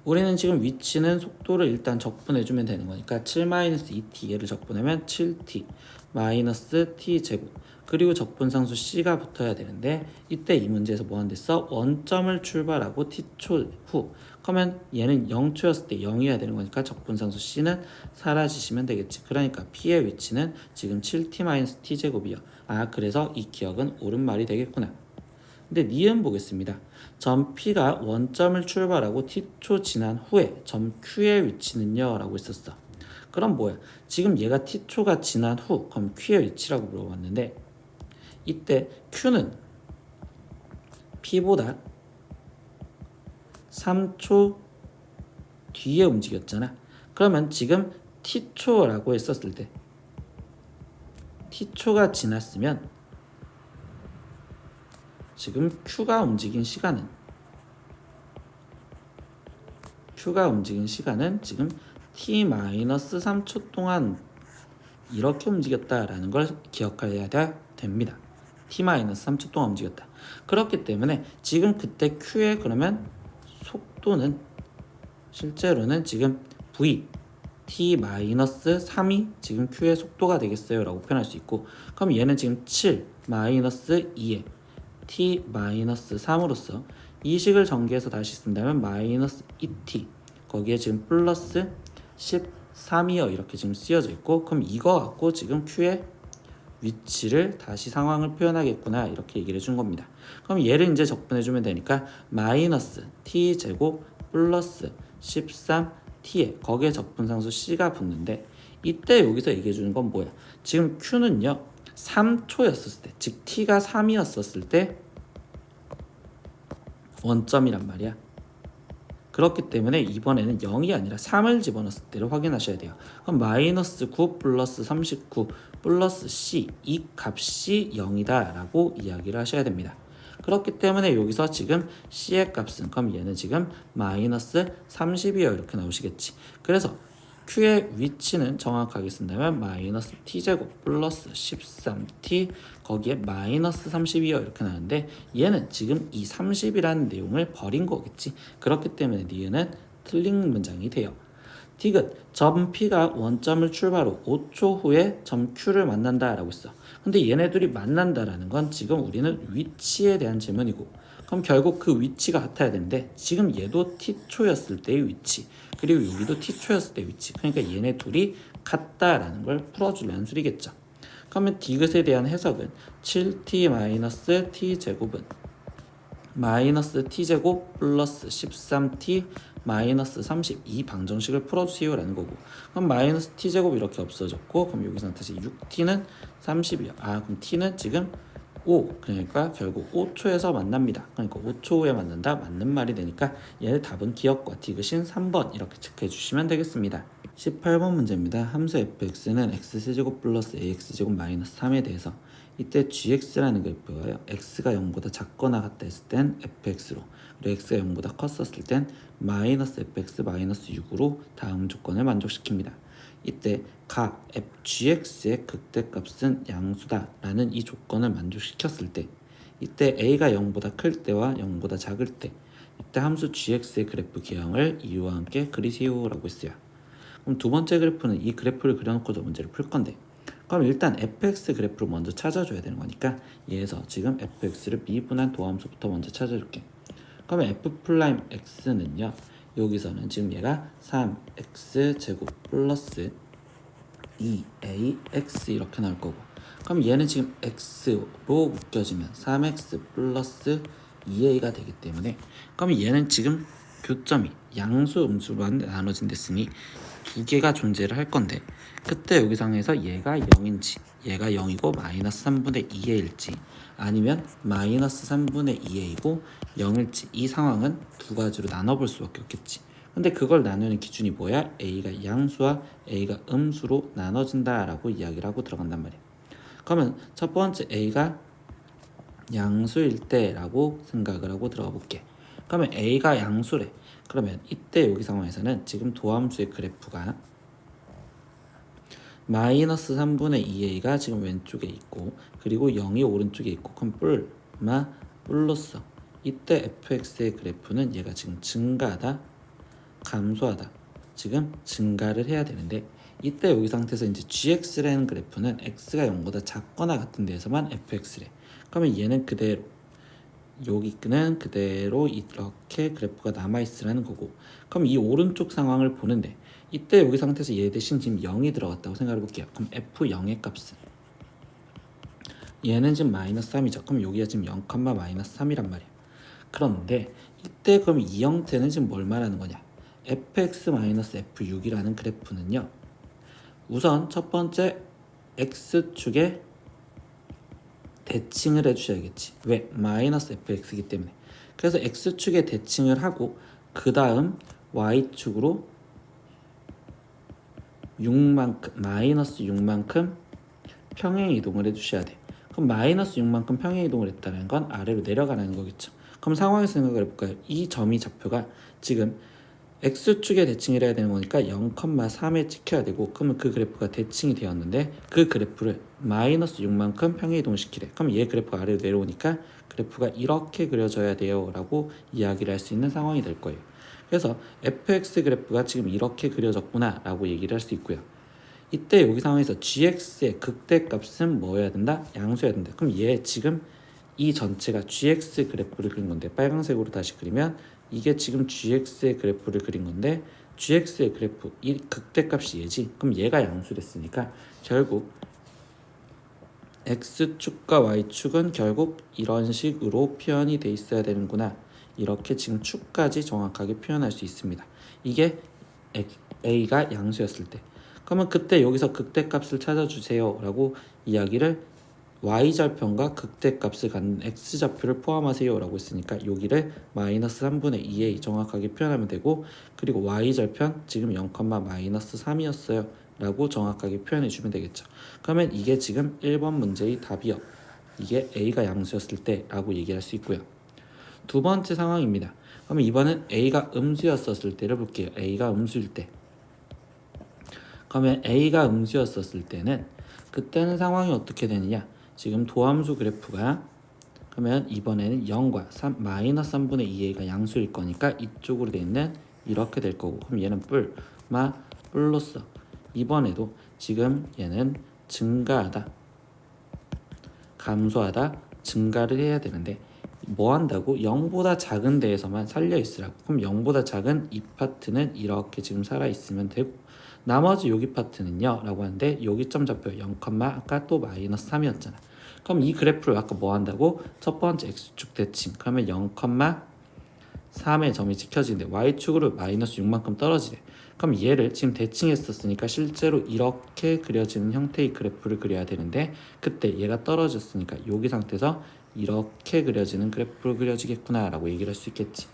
[SPEAKER 1] 우리는 지금 위치는 속도를 일단 적분해주면 되는 거니까 7-2t 얘를 적분하면 7t 마이너스 t 제곱 그리고 적분상수 c가 붙어야 되는데 이때 이 문제에서 뭐 한댔어? 원점을 출발하고 t초 후 그러면 얘는 0초였을 때 0이어야 되는 거니까 적분상수 c는 사라지시면 되겠지. 그러니까 p의 위치는 지금 7t-t 제곱이요. 그래서 이 기억은 옳은 말이 되겠구나. 근데 니은 보겠습니다. 점 P가 원점을 출발하고 t초 지난 후에 점 Q의 위치는요? 라고 했었어. 그럼 뭐야? 지금 얘가 t초가 지난 후 그럼 Q의 위치라고 물어봤는데 이때 Q는 P보다 3초 뒤에 움직였잖아. 그러면 지금 t초라고 했었을 때 t초가 지났으면 지금 Q가 움직인 시간은 지금 t-3초 동안 이렇게 움직였다라는 걸 기억해야 됩니다. t-3초 동안 움직였다. 그렇기 때문에 지금 그때 Q의 그러면 속도는 실제로는 지금 v t-3이 지금 Q의 속도가 되겠어요 라고 표현할 수 있고 그럼 얘는 지금 7-2에 t-3으로서 이 식을 전개해서 다시 쓴다면 마이너스 2t 거기에 지금 플러스 13이요 이렇게 지금 쓰여져 있고 그럼 이거 갖고 지금 Q의 위치를 다시 상황을 표현하겠구나 이렇게 얘기를 해준 겁니다. 그럼 얘를 이제 적분해주면 되니까 마이너스 t 제곱 플러스 13t에 거기에 적분상수 c가 붙는데 이때 여기서 얘기해주는 건 뭐야? 지금 Q는요 3초였었을 때, 즉 t가 3이었었을 때 원점이란 말이야. 그렇기 때문에 이번에는 0이 아니라 3을 집어넣었을 때를 확인하셔야 돼요. 그럼 마이너스 9 플러스 39 플러스 c 이 값이 0이다 라고 이야기를 하셔야 됩니다. 그렇기 때문에 여기서 지금 c의 값은 그럼 얘는 지금 마이너스 30이요 이렇게 나오시겠지. 그래서 Q의 위치는 정확하게 쓴다면 마이너스 t제곱 플러스 13t 거기에 마이너스 30이요 이렇게 나오는데 얘는 지금 이 30이라는 내용을 버린 거겠지. 그렇기 때문에 니은은 틀린 문장이 돼요. 디귿 점 P가 원점을 출발로 5초 후에 점 Q를 만난다라고 했어. 근데 얘네들이 만난다라는 건 지금 우리는 위치에 대한 질문이고, 그럼 결국 그 위치가 같아야 되는데 지금 얘도 t초였을 때의 위치, 그리고 여기도 t초였을 때의 위치, 그러니까 얘네 둘이 같다라는 걸 풀어주려는 소리겠죠. 그러면 디귿에 대한 해석은 7t-t 제곱은 마이너스 t제곱 플러스 13t 마이너스 32 방정식을 풀어주세요 라는 거고, 그럼 마이너스 t제곱 이렇게 없어졌고, 그럼 여기서 다시 6t는 30이요. 그럼 t는 지금 5, 그러니까 결국 5초에서 만납니다. 그러니까 5초 후에 만난다, 맞는 말이 되니까 얘의 답은 기억과 디귿인 3번 이렇게 체크해 주시면 되겠습니다. 18번 문제입니다. 함수 fx는 x세제곱 플러스 ax제곱 마이너스 3에 대해서 이때 gx라는 그래프가요, x가 0보다 작거나 같다 했을 땐 fx로, 그리고 x가 0보다 컸었을 땐 마이너스 fx 마이너스 6으로 다음 조건을 만족시킵니다. 이때 가 gx의 극대값은 양수다 라는 이 조건을 만족시켰을 때, 이때 a가 0보다 클 때와 0보다 작을 때, 이때 함수 gx의 그래프 기형을 이유와 함께 그리세요 라고 했어요. 그럼 두 번째 그래프는 이 그래프를 그려놓고도 문제를 풀 건데, 그럼 일단 fx 그래프를 먼저 찾아줘야 되는 거니까 얘에서 지금 fx를 미분한 도함수부터 먼저 찾아줄게. 그러면 f'x는요, 여기서는 지금 얘가 3x제곱 플러스 2ax 이렇게 나올 거고, 그럼 얘는 지금 x로 묶여지면 3x 플러스 2a가 되기 때문에, 그럼 얘는 지금 교점이 양수 음수로 나눠진 됐으니 두 개가 존재를 할 건데, 그때 여기 상에서 얘가 0인지 얘가 0이고 마이너스 3분의 2a일지, 아니면 마이너스 3분의 2a이고 0일지, 이 상황은 두 가지로 나눠볼 수밖에 없겠지. 근데 그걸 나누는 기준이 뭐야? a가 양수와 a가 음수로 나눠진다 라고 이야기를 하고 들어간단 말이야. 그러면 첫 번째 a가 양수일 때 라고 생각을 하고 들어가 볼게. 그러면 a가 양수래. 그러면 이때 여기 상황에서는 지금 도함수의 그래프가 마이너스 3분의 2a가 지금 왼쪽에 있고, 그리고 0이 오른쪽에 있고, 그럼 뿔로써 이때 fx의 그래프는 얘가 지금 증가하다 감소하다, 지금 증가를 해야 되는데, 이때 여기 상태에서 이제 gx라는 그래프는 x가 0보다 작거나 같은 데에서만 fx래. 그러면 얘는 그대로, 여기는 그대로 이렇게 그래프가 남아있으라는 거고, 그럼 이 오른쪽 상황을 보는데 이때 여기 상태에서 얘 대신 지금 0이 들어갔다고 생각해 볼게요. 그럼 f0의 값은 얘는 지금 마이너스 3이죠. 그럼 여기가 지금 0, 마이너스 3이란 말이야. 그런데 이때 그럼 이 형태는 지금 뭘 말하는 거냐? fx-f6이라는 그래프는요, 우선 첫 번째 x축에 대칭을 해주셔야겠지. 왜? 마이너스 fx이기 때문에. 그래서 x축에 대칭을 하고 그 다음 y축으로 6만큼, 마이너스 6만큼 평행 이동을 해주셔야 돼. 그럼 마이너스 6만큼 평행 이동을 했다는 건 아래로 내려가는 거겠죠. 그럼 상황에서 생각을 해볼까요? 이 점이 좌표가 지금 x축에 대칭을 해야 되는 거니까 0,3에 찍혀야 되고, 그러면 그 그래프가 대칭이 되었는데 그 그래프를 마이너스 6만큼 평행 이동시키래. 그럼 얘 그래프가 아래로 내려오니까 그래프가 이렇게 그려져야 돼요 라고 이야기를 할 수 있는 상황이 될 거예요. 그래서 fx 그래프가 지금 이렇게 그려졌구나 라고 얘기를 할 수 있고요. 이때 여기 상황에서 gx의 극대값은 뭐여야 된다? 양수여야 된다. 그럼 얘 지금 이 전체가 gx 그래프를 그린 건데, 빨간색으로 다시 그리면 이게 지금 gx의 그래프를 그린 건데, gx의 그래프 이 극대값이 얘지. 그럼 얘가 양수랬으니까 결국 x축과 y축은 결국 이런 식으로 표현이 돼 있어야 되는구나, 이렇게 지금 축까지 정확하게 표현할 수 있습니다. 이게 a가 양수였을 때. 그러면 그때 여기서 극대값을 찾아주세요 라고 이야기를, y절편과 극대값을 갖는 x좌표를 포함하세요 라고 했으니까 여기를 마이너스 3분의 2a 정확하게 표현하면 되고, 그리고 y절편 지금 0, 마이너스 3이었어요 라고 정확하게 표현해 주면 되겠죠. 그러면 이게 지금 1번 문제의 답이요, 이게 a가 양수였을 때 라고 얘기할 수 있고요. 두 번째 상황입니다. 그러면 이번엔 a가 음수였었을 때를 볼게요. a가 음수일 때. 그러면 a가 음수였었을 때는 그때는 상황이 어떻게 되느냐? 지금 도함수 그래프가, 그러면 이번에는 0과 3, 마이너스 3분의 2a가 양수일 거니까 이쪽으로 돼 있는 이렇게 될 거고, 그럼 얘는 플러스 이번에도 지금 얘는 증가하다, 감소하다, 증가를 해야 되는데 뭐 한다고? 0보다 작은 데에서만 살려 있으라고. 그럼 0보다 작은 이 파트는 이렇게 지금 살아 있으면 되고, 나머지 여기 파트는요 라고 하는데 여기 점 잡혀요. 0, 아까 또 마이너스 3이었잖아. 그럼 이 그래프를 아까 뭐 한다고? 첫 번째 x축 대칭. 그러면 0, 3의 점이 찍혀지는데 y축으로 마이너스 6만큼 떨어지래. 그럼 얘를 지금 대칭했었으니까 실제로 이렇게 그려지는 형태의 그래프를 그려야 되는데, 그때 얘가 떨어졌으니까 여기 상태에서 이렇게 그려지는 그래프를 그려지겠구나 라고 얘기를 할 수 있겠지.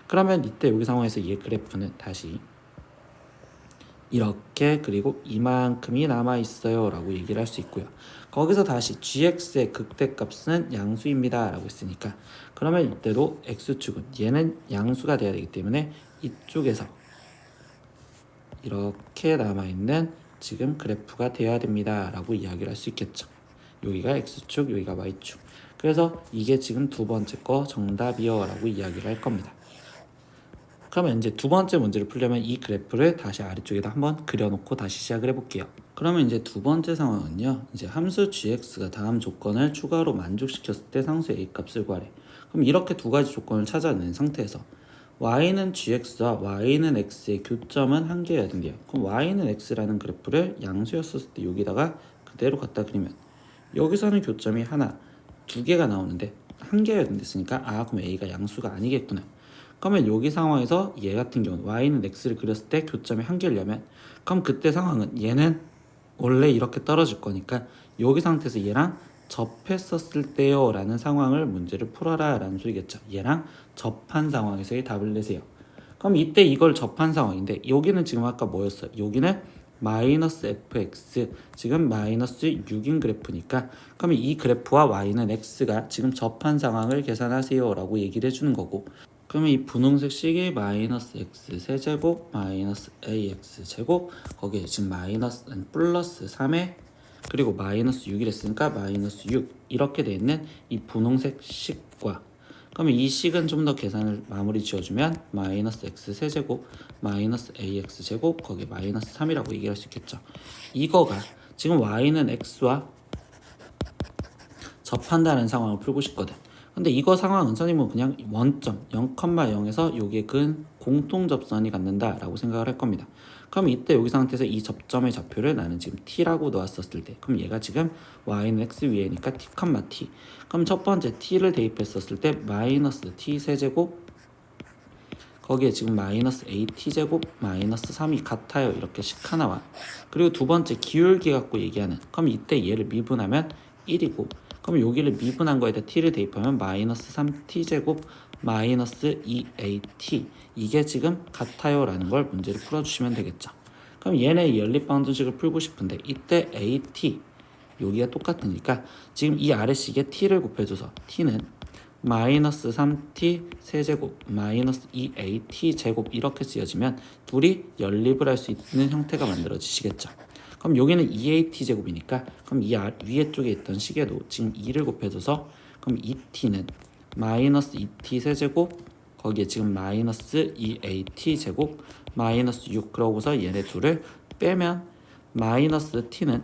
[SPEAKER 1] 그러면 이때 여기 상황에서 얘 그래프는 다시 이렇게, 그리고 이만큼이 남아있어요 라고 얘기를 할 수 있고요. 거기서 다시 gx의 극대값은 양수입니다 라고 했으니까, 그러면 이때도 x축은 얘는 양수가 돼야 되기 때문에 이쪽에서 이렇게 남아있는 지금 그래프가 돼야 됩니다 라고 이야기를 할 수 있겠죠. 여기가 x축, 여기가 y축. 그래서 이게 지금 두 번째 거 정답이요 라고 이야기를 할 겁니다. 그러면 이제 두 번째 문제를 풀려면 이 그래프를 다시 아래쪽에다 한번 그려놓고 다시 시작을 해볼게요. 그러면 이제 두 번째 상황은요, 이제 함수 gx가 다음 조건을 추가로 만족시켰을 때 상수 a 값을 구하래. 그럼 이렇게 두 가지 조건을 찾아낸 상태에서 y는 gx와 y는 x의 교점은 한 개여야 된대요. 그럼 y는 x라는 그래프를 양수였었을 때 여기다가 그대로 갖다 그리면 여기서는 교점이 하나, 두 개가 나오는데 한 개여야 된댔으니까 그럼 a가 양수가 아니겠구나. 그러면 여기 상황에서 얘 같은 경우는 y는 x를 그렸을 때 교점이 한 개려면, 그럼 그때 상황은 얘는 원래 이렇게 떨어질 거니까 여기 상태에서 얘랑 접했었을 때요 라는 상황을 문제를 풀어라 라는 소리겠죠. 얘랑 접한 상황에서의 답을 내세요. 그럼 이때 이걸 접한 상황인데 여기는 지금 아까 뭐였어요? 여기는 마이너스 fx, 지금 마이너스 6인 그래프니까, 그러면 이 그래프와 y는 x가 지금 접한 상황을 계산하세요 라고 얘기를 해주는 거고, 그러면 이 분홍색 식이 마이너스 x 세제곱 마이너스 ax 제곱, 거기에 지금 마이너스 플러스 3에 그리고 마이너스 6이랬으니까 마이너스 6 이렇게 돼 있는 이 분홍색 식과, 그러면 이 식은 좀 더 계산을 마무리 지어주면 마이너스 x 세제곱 마이너스 ax 제곱, 거기에 마이너스 3이라고 얘기할 수 있겠죠. 이거가 지금 y는 x와 접한다는 상황을 풀고 싶거든. 근데 이거 상황은 선생님은 그냥 원점 0,0에서 여기에 근 공통접선이 갖는다 라고 생각을 할 겁니다. 그럼 이때 여기 상태에서 이 접점의 좌표를 나는 지금 t라고 놓았었을 때, 그럼 얘가 지금 y는 x 위에니까 t, t. 그럼 첫 번째 t를 대입했었을 때 마이너스 t 세제곱, 거기에 지금 마이너스 at 제곱 마이너스 3이 같아요 이렇게 식 하나와, 그리고 두 번째 기울기 갖고 얘기하는, 그럼 이때 얘를 미분하면 1이고, 그럼 여기를 미분한 거에다 t를 대입하면 마이너스 3t 제곱 마이너스 2at, 이게 지금 같아요 라는 걸 문제를 풀어주시면 되겠죠. 그럼 얘네 연립방정식을 풀고 싶은데 이때 at 여기가 똑같으니까 지금 이 아래식에 t를 곱해줘서 t는 마이너스 3t 세제곱 마이너스 2at 제곱 이렇게 쓰여지면 둘이 연립을 할 수 있는 형태가 만들어지시겠죠. 그럼 여기는 2at 제곱이니까 그럼 이 위에 쪽에 있던 식에도 지금 2를 곱해줘서, 그럼 2t는 마이너스 2t 세제곱, 거기에 지금 마이너스 2at 제곱 마이너스 6, 그러고서 얘네 둘을 빼면 마이너스 t는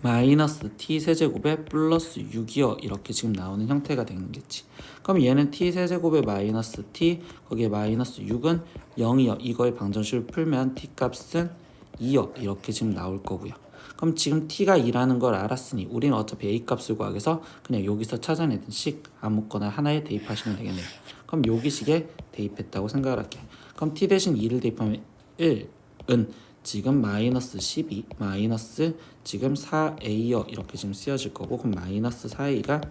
[SPEAKER 1] 마이너스 t 세제곱에 플러스 6이요 이렇게 지금 나오는 형태가 되겠지. 그럼 얘는 t 세제곱에 마이너스 t, 거기에 마이너스 6은 0이요, 이거의 방정식을 풀면 t 값은 2요 이렇게 지금 나올 거고요. 그럼 지금 t가 2라는 걸 알았으니 우리는 어차피 a 값을 구하기 위해서 그냥 여기서 찾아내던 식 아무거나 하나에 대입하시면 되겠네요. 그럼 여기 식에 대입했다고 생각을 할게요. 그럼 t 대신 2를 대입하면 1은 지금 마이너스 12 마이너스 지금 4a요 이렇게 지금 쓰여질 거고, 그럼 마이너스 4a가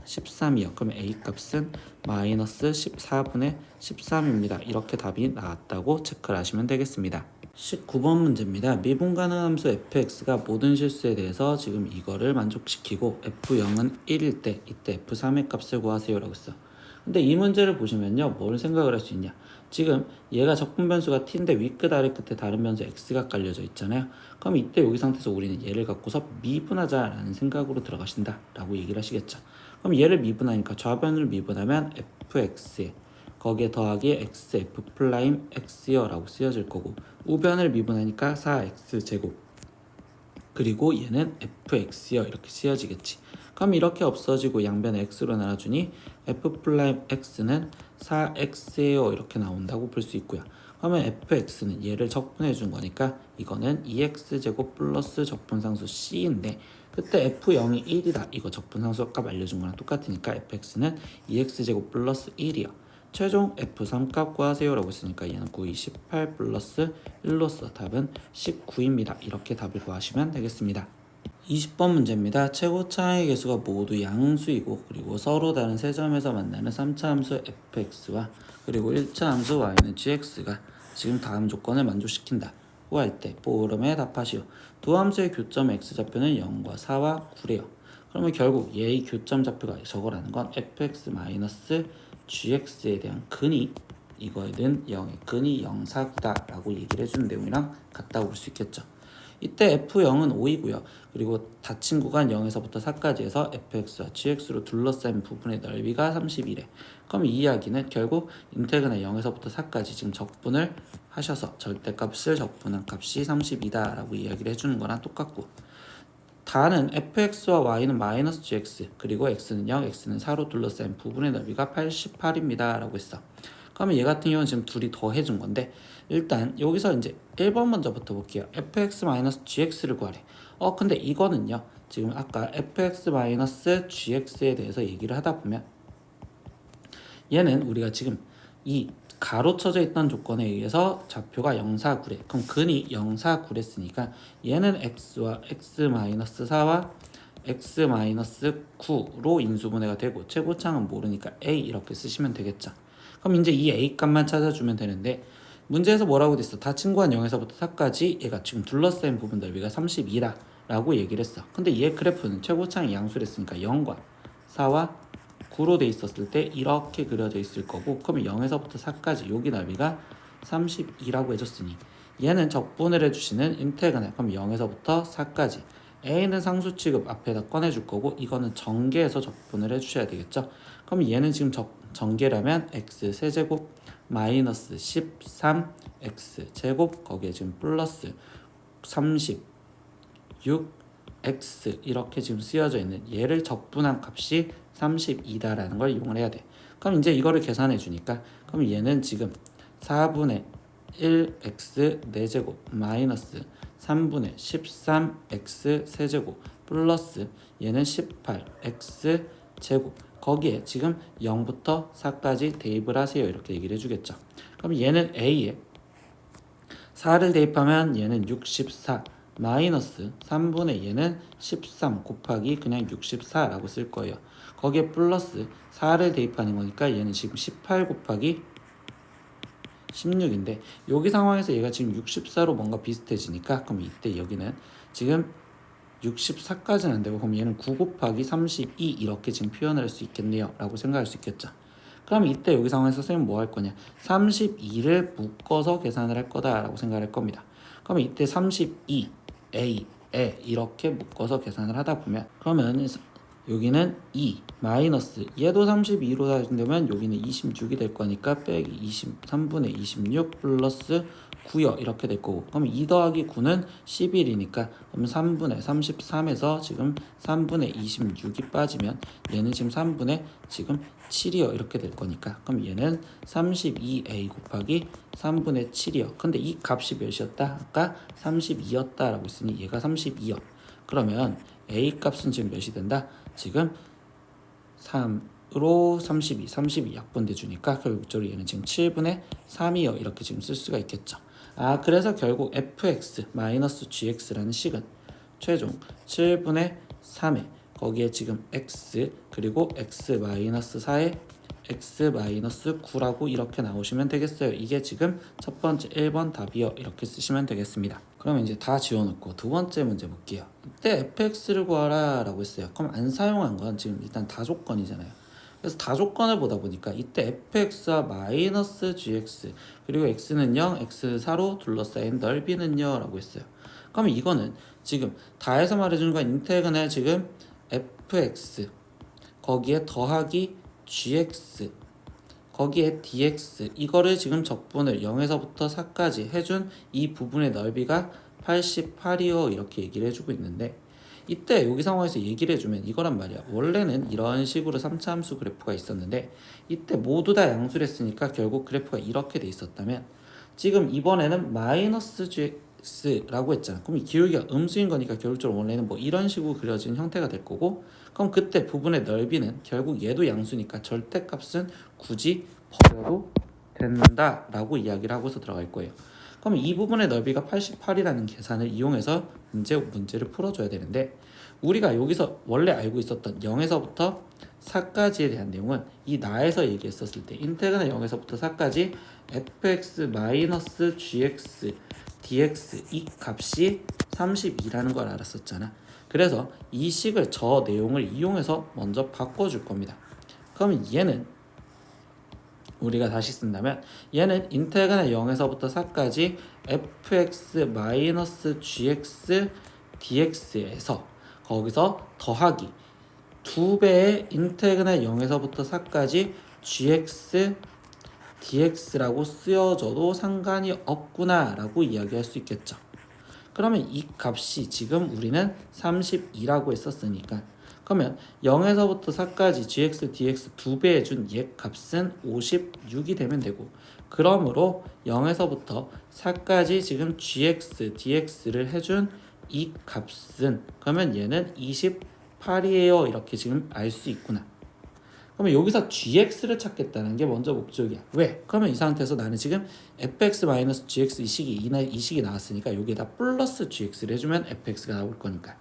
[SPEAKER 1] 13이요. 그럼 a 값은 마이너스 14분의 13입니다. 이렇게 답이 나왔다고 체크를 하시면 되겠습니다. 19번 문제입니다. 미분 가능한 함수 fx가 모든 실수에 대해서 지금 이거를 만족시키고 f0은 1일 때 이때 f3의 값을 구하세요 라고 했어. 근데 이 문제를 보시면요, 뭘 생각을 할 수 있냐, 지금 얘가 적분 변수가 t인데 윗끝 아래 끝에 다른 변수 x가 깔려져 있잖아요. 그럼 이때 여기 상태에서 우리는 얘를 갖고서 미분하자 라는 생각으로 들어가신다 라고 얘기를 하시겠죠. 그럼 얘를 미분하니까 좌변을 미분하면 fx에 거기에 더하기 xf 프라임 x여라고 쓰여질 거고 우변을 미분하니까 4x제곱 그리고 얘는 fx여 이렇게 쓰여지겠지. 그럼 이렇게 없어지고 양변을 x로 나눠주니 f 프라임 x는 4x예요 이렇게 나온다고 볼 수 있고요. 그러면 fx는 얘를 적분해 준 거니까 이거는 2x제곱 플러스 적분상수 c인데 그때 f0이 1이다 이거 적분상수 값 알려준 거랑 똑같으니까 fx는 2x제곱 플러스 1이요. 최종 f3 값 구하세요 라고 했으니까 얘는 9이 18 플러스 1로서 답은 19입니다. 이렇게 답을 구하시면 되겠습니다. 20번 문제입니다. 최고차의 개수가 모두 양수이고 그리고 서로 다른 세 점에서 만나는 3차 함수 fx와 그리고 1차 함수 y는 gx가 지금 다음 조건을 만족시킨다. 구할 때 보름에 답하시오. 두 함수의 교점 x좌표는 0과 4와 9래요. 그러면 결국 얘의 교점 좌표가 저거라는 건 fx-gx에 대한 근이 이거에 대한 0의 근이 0, 4, 9다 라고 얘기를 해주는 내용이랑 같다고 볼 수 있겠죠. 이때 f0은 5이고요. 그리고 닫힌 구간 0에서부터 4까지 해서 fx와 gx로 둘러싸인 부분의 넓이가 30이래. 그럼 이 이야기는 결국 인테그랄 0에서부터 4까지 지금 적분을 하셔서 절대값을 적분한 값이 30이다 라고 이야기를 해주는 거랑 똑같고 다는 fx와 y는 마이너스 gx 그리고 x는 0, x는 4로 둘러싸인 부분의 넓이가 88입니다 라고 했어. 그러면 얘 같은 경우는 지금 둘이 더 해준 건데 일단 여기서 이제 1번 먼저부터 볼게요. fx-gx를 구하래. 근데 이거는요. 지금 아까 fx-gx에 대해서 얘기를 하다 보면 얘는 우리가 지금 이 가로쳐져 있던 조건에 의해서 좌표가 0, 4, 9래. 그럼 근이 0, 4, 9랬으니까 얘는 x와 x-4와 x-9로 인수분해가 되고 최고차는 모르니까 a 이렇게 쓰시면 되겠죠. 그럼 이제 이 a 값만 찾아주면 되는데 문제에서 뭐라고 됐어? 닫힌 구간 0에서부터 4까지 얘가 지금 둘러싸인 부분 넓이가 32라 라고 얘기를 했어. 근데 얘 그래프는 최고차이 양수랬으니까 0과 4와 9로 돼 있었을 때 이렇게 그려져 있을 거고 그러면 0에서부터 4까지 여기 넓이가 32라고 해줬으니 얘는 적분을 해주시는 인테그랄 그럼 0에서부터 4까지 a는 상수 취급 앞에다 꺼내줄 거고 이거는 전개해서 적분을 해주셔야 되겠죠. 그럼 얘는 지금 전개라면 x 세제곱 마이너스 13 x 제곱 거기에 지금 플러스 36 x 이렇게 지금 쓰여져 있는 얘를 적분한 값이 32다라는 걸 이용을 해야 돼. 그럼 이제 이거를 계산해 주니까 그럼 얘는 지금 4분의 1x 4제곱 마이너스 3분의 13x 세제곱 플러스 얘는 18x 제곱 거기에 지금 0부터 4까지 대입을 하세요 이렇게 얘기를 해주겠죠. 그럼 얘는 a에 4를 대입하면 얘는 64 마이너스 3분의 얘는 13 곱하기 그냥 64라고 쓸 거예요. 거기에 플러스 4를 대입하는 거니까 얘는 지금 18 곱하기 16인데 여기 상황에서 얘가 지금 64로 뭔가 비슷해지니까 그럼 이때 여기는 지금 64까지는 안 되고 그럼 얘는 9 곱하기 32 이렇게 지금 표현을 할 수 있겠네요 라고 생각할 수 있겠죠. 그럼 이때 여기 상황에서 선생님은 뭐 할 거냐 32를 묶어서 계산을 할 거다 라고 생각할 겁니다. 그러면 이때 32 a에 이렇게 묶어서 계산을 하다 보면 그러면 여기는 2 마이너스 얘도 32로 다진다면 여기는 26이 될 거니까 빼기 23분의 26 플러스 9요 이렇게 될 거고 그럼 2 더하기 9는 11이니까 그럼 3분의 33에서 지금 3분의 26이 빠지면 얘는 지금 3분의 지금 7이요 이렇게 될 거니까 그럼 얘는 32a 곱하기 3분의 7이요. 근데 이 값이 몇이었다? 아까 32였다 라고 했으니 얘가 32요. 그러면 a 값은 지금 몇이 된다? 지금 3으로 32 약분돼 주니까 결국적으로 얘는 지금 7분의 3이요 이렇게 지금 쓸 수가 있겠죠. 그래서 결국 fx-gx라는 식은 최종 7분의 3에 거기에 지금 x 그리고 x-4에 x-9라고 이렇게 나오시면 되겠어요. 이게 지금 첫 번째 1번 답이요 이렇게 쓰시면 되겠습니다. 그러면 이제 다 지워놓고 두 번째 문제 볼게요. 이때 fx를 구하라 라고 했어요. 그럼 안 사용한 건 지금 일단 다조건이잖아요. 그래서 다조건을 보다 보니까 이때 fx와 마이너스 gx 그리고 x는 0, x4로 둘러싸인 넓이는요 라고 했어요. 그러면 이거는 지금 다해서 말해주는 건 인테그랄 지금 fx 거기에 더하기 gx 거기에 dx 이거를 지금 적분을 0에서부터 4까지 해준 이 부분의 넓이가 88이요 이렇게 얘기를 해주고 있는데, 이때 여기 상황에서 얘기를 해주면 이거란 말이야. 원래는 이런 식으로 3차 함수 그래프가 있었는데 이때 모두 다 양수를 했으니까 결국 그래프가 이렇게 돼 있었다면, 지금 이번에는 마이너스 gx라고 했잖아. 그럼 이 기울기가 음수인 거니까 결국적으로 원래는 뭐 이런 식으로 그려진 형태가 될 거고, 그럼 그때 부분의 넓이는 결국 얘도 양수니까 절대값은 굳이 버려도 된다라고 이야기를 하고서 들어갈 거예요. 그럼 이 부분의 넓이가 88이라는 계산을 이용해서 문제를 풀어줘야 되는데, 우리가 여기서 원래 알고 있었던 0에서부터 4까지에 대한 내용은 이 나에서 얘기했었을 때 인테그랄 0에서부터 4까지 fx-gx dx 이 값이 32라는 걸 알았었잖아. 그래서 이 식을 저 내용을 이용해서 먼저 바꿔줄 겁니다. 그러면 얘는 우리가 다시 쓴다면 얘는 인테그랄 0에서부터 4까지 fx-gx dx에서 거기서 더하기 2배의 인테그랄 0에서부터 4까지 gx dx라고 쓰여져도 상관이 없구나 라고 이야기할 수 있겠죠. 그러면 이 값이 지금 우리는 32라고 했었으니까, 그러면 0에서부터 4까지 gx, dx 2배 해준 얘 값은 56이 되면 되고, 그러므로 0에서부터 4까지 지금 gx, dx를 해준 이 값은 그러면 얘는 28이에요 이렇게 지금 알 수 있구나. 그러면 여기서 gx를 찾겠다는 게 먼저 목적이야. 왜? 그러면 이 상태에서 나는 지금 fx-gx 이 식이 나왔으니까 여기에다 플러스 gx를 해주면 fx가 나올 거니까.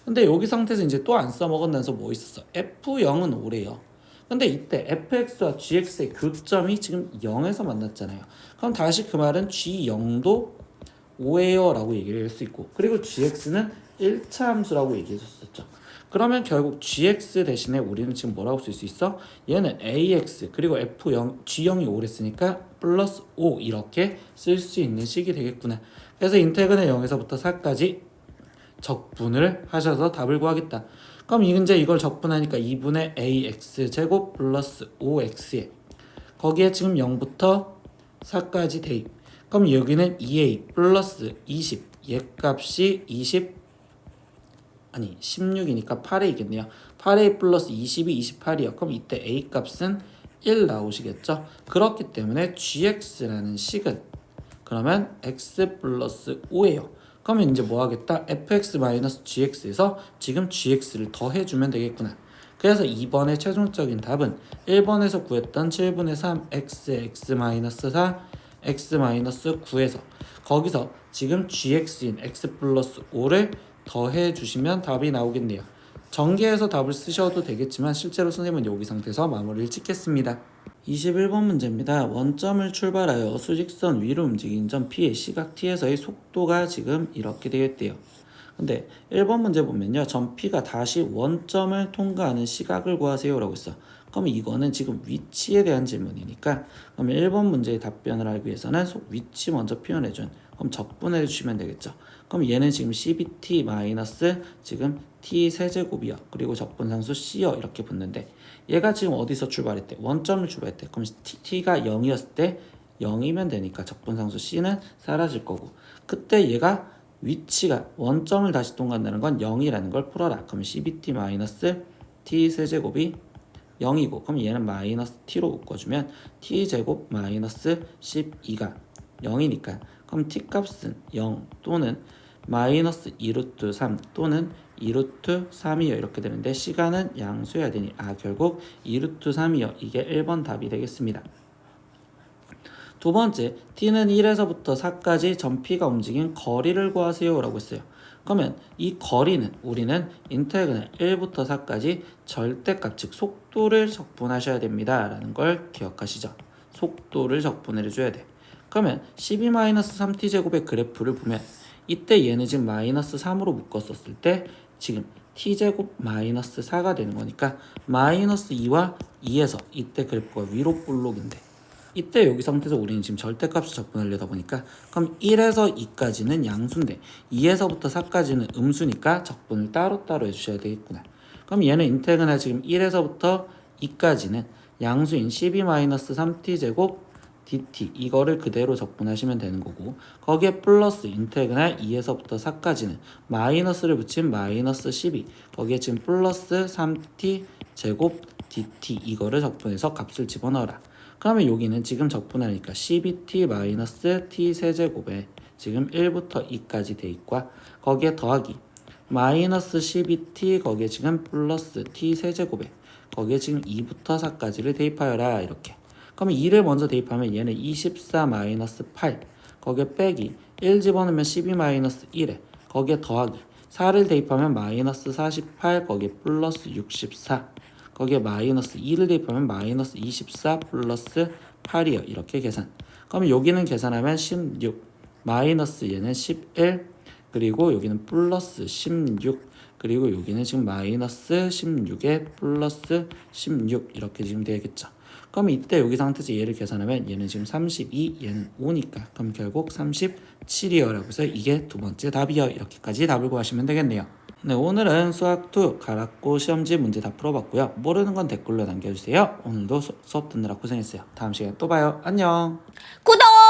[SPEAKER 1] 근데 여기 상태에서 이제 또 안 써먹었나서 뭐 있었어? f0은 5래요. 근데 이때 fx와 gx의 교점이 지금 0에서 만났잖아요. 그럼 다시 그 말은 g0도 5예요 라고 얘기를 할 수 있고, 그리고 gx는 1차 함수라고 얘기했었죠. 그러면 결국 gx 대신에 우리는 지금 뭐라고 쓸 수 있어? 얘는 ax 그리고 f0, g0이 5랬으니까 플러스 5 이렇게 쓸 수 있는 식이 되겠구나. 그래서 인테그랄 0에서부터 4까지 적분을 하셔서 답을 구하겠다. 그럼 이제 이걸 적분하니까 2분의 ax 제곱 플러스 5x에 거기에 지금 0부터 4까지 대입. 그럼 여기는 2a 플러스 20 얘 값이 16이니까 8a겠네요. 8a 플러스 20이 28이요. 그럼 이때 a 값은 1 나오시겠죠. 그렇기 때문에 gx라는 식은 그러면 x 플러스 5예요. 그러면 이제 뭐 하겠다? fx-gx에서 지금 gx를 더해주면 되겠구나. 그래서 2번의 최종적인 답은 1번에서 구했던 7분의 3 x-4 x-9에서 거기서 지금 gx인 x 플러스 5를 더해주시면 답이 나오겠네요. 전개해서 답을 쓰셔도 되겠지만 실제로 선생님은 여기 상태에서 마무리를 짓겠습니다. 21번 문제입니다. 원점을 출발하여 수직선 위로 움직인 점 P의 시각 T에서의 속도가 지금 이렇게 되겠대요. 근데 1번 문제 보면요, 점 P가 다시 원점을 통과하는 시각을 구하세요 라고 했어. 그럼 이거는 지금 위치에 대한 질문이니까, 그러면 1번 문제의 답변을 알기 위해서는 위치 먼저 표현해준, 그럼 적분해 주시면 되겠죠. 그럼 얘는 지금 cbt 마이너스 지금 t 세제곱이요, 그리고 적분상수 c요 이렇게 붙는데, 얘가 지금 어디서 출발했대? 원점을 출발했대. 그럼 t가 0이었을 때 0이면 되니까 적분상수 c는 사라질 거고, 그때 얘가 위치가 원점을 다시 통과한다는 건 0이라는 걸 풀어라. 그럼 cbt 마이너스 t 세제곱이 0이고, 그럼 얘는 마이너스 t로 묶어주면 t제곱 마이너스 12가 0이니까, 그럼 t 값은 0 또는 마이너스 2루트 3 또는 2루트 3이요 이렇게 되는데, 시간은 양수여야 되니 결국 2루트 3이요. 이게 1번 답이 되겠습니다. 두 번째, t는 1에서부터 4까지 점 P가 움직인 거리를 구하세요 라고 했어요. 그러면 이 거리는 우리는 인테그랄 1부터 4까지 절대값, 즉 속도를 적분하셔야 됩니다 라는 걸 기억하시죠. 속도를 적분을 해줘야 돼. 그러면 12-3t제곱의 그래프를 보면 이때 얘는 지금 마이너스 3으로 묶었었을 때 지금 t제곱 마이너스 4가 되는 거니까 마이너스 2와 2에서 이때 그래프가 위로 볼록인데, 이때 여기 상태에서 우리는 지금 절대값을 적분하려다 보니까 그럼 1에서 2까지는 양수인데 2에서부터 4까지는 음수니까 적분을 따로따로 해주셔야 되겠구나. 그럼 얘는 인테그랄 지금 1에서부터 2까지는 양수인 12-3t제곱 dt 이거를 그대로 적분하시면 되는 거고, 거기에 플러스 인테그랄 2에서부터 4까지는 마이너스를 붙인 마이너스 12, 거기에 지금 플러스 3t 제곱 dt 이거를 적분해서 값을 집어넣어라. 그러면 여기는 지금 적분하니까 12t 마이너스 t 세제곱에 지금 1부터 2까지 돼 있고, 거기에 더하기 마이너스 12t, 거기에 지금 플러스 t 세제곱에 거기에 지금 2부터 4까지를 대입하여라. 이렇게. 그러면 2를 먼저 대입하면 얘는 24 마이너스 8, 거기에 빼기 1 집어넣으면 12 마이너스 1에 거기에 더하기 4를 대입하면 마이너스 48, 거기에 플러스 64, 거기에 마이너스 2를 대입하면 마이너스 24 플러스 8이요. 이렇게 계산. 그러면 여기는 계산하면 16, 마이너스 얘는 11, 그리고 여기는 플러스 16, 그리고 여기는 지금 마이너스 16에 플러스 16 이렇게 지금 되겠죠. 그럼 이때 여기 상태에서 얘를 계산하면 얘는 지금 32, 얘는 5니까 그럼 결국 37이요 라고 해서 이게 두 번째 답이요. 이렇게까지 답을 구하시면 되겠네요. 네, 오늘은 수학2 가락고 시험지 문제 다 풀어봤고요. 모르는 건 댓글로 남겨주세요. 오늘도 수업 듣느라 고생했어요. 다음 시간에 또 봐요. 안녕.
[SPEAKER 2] 구독!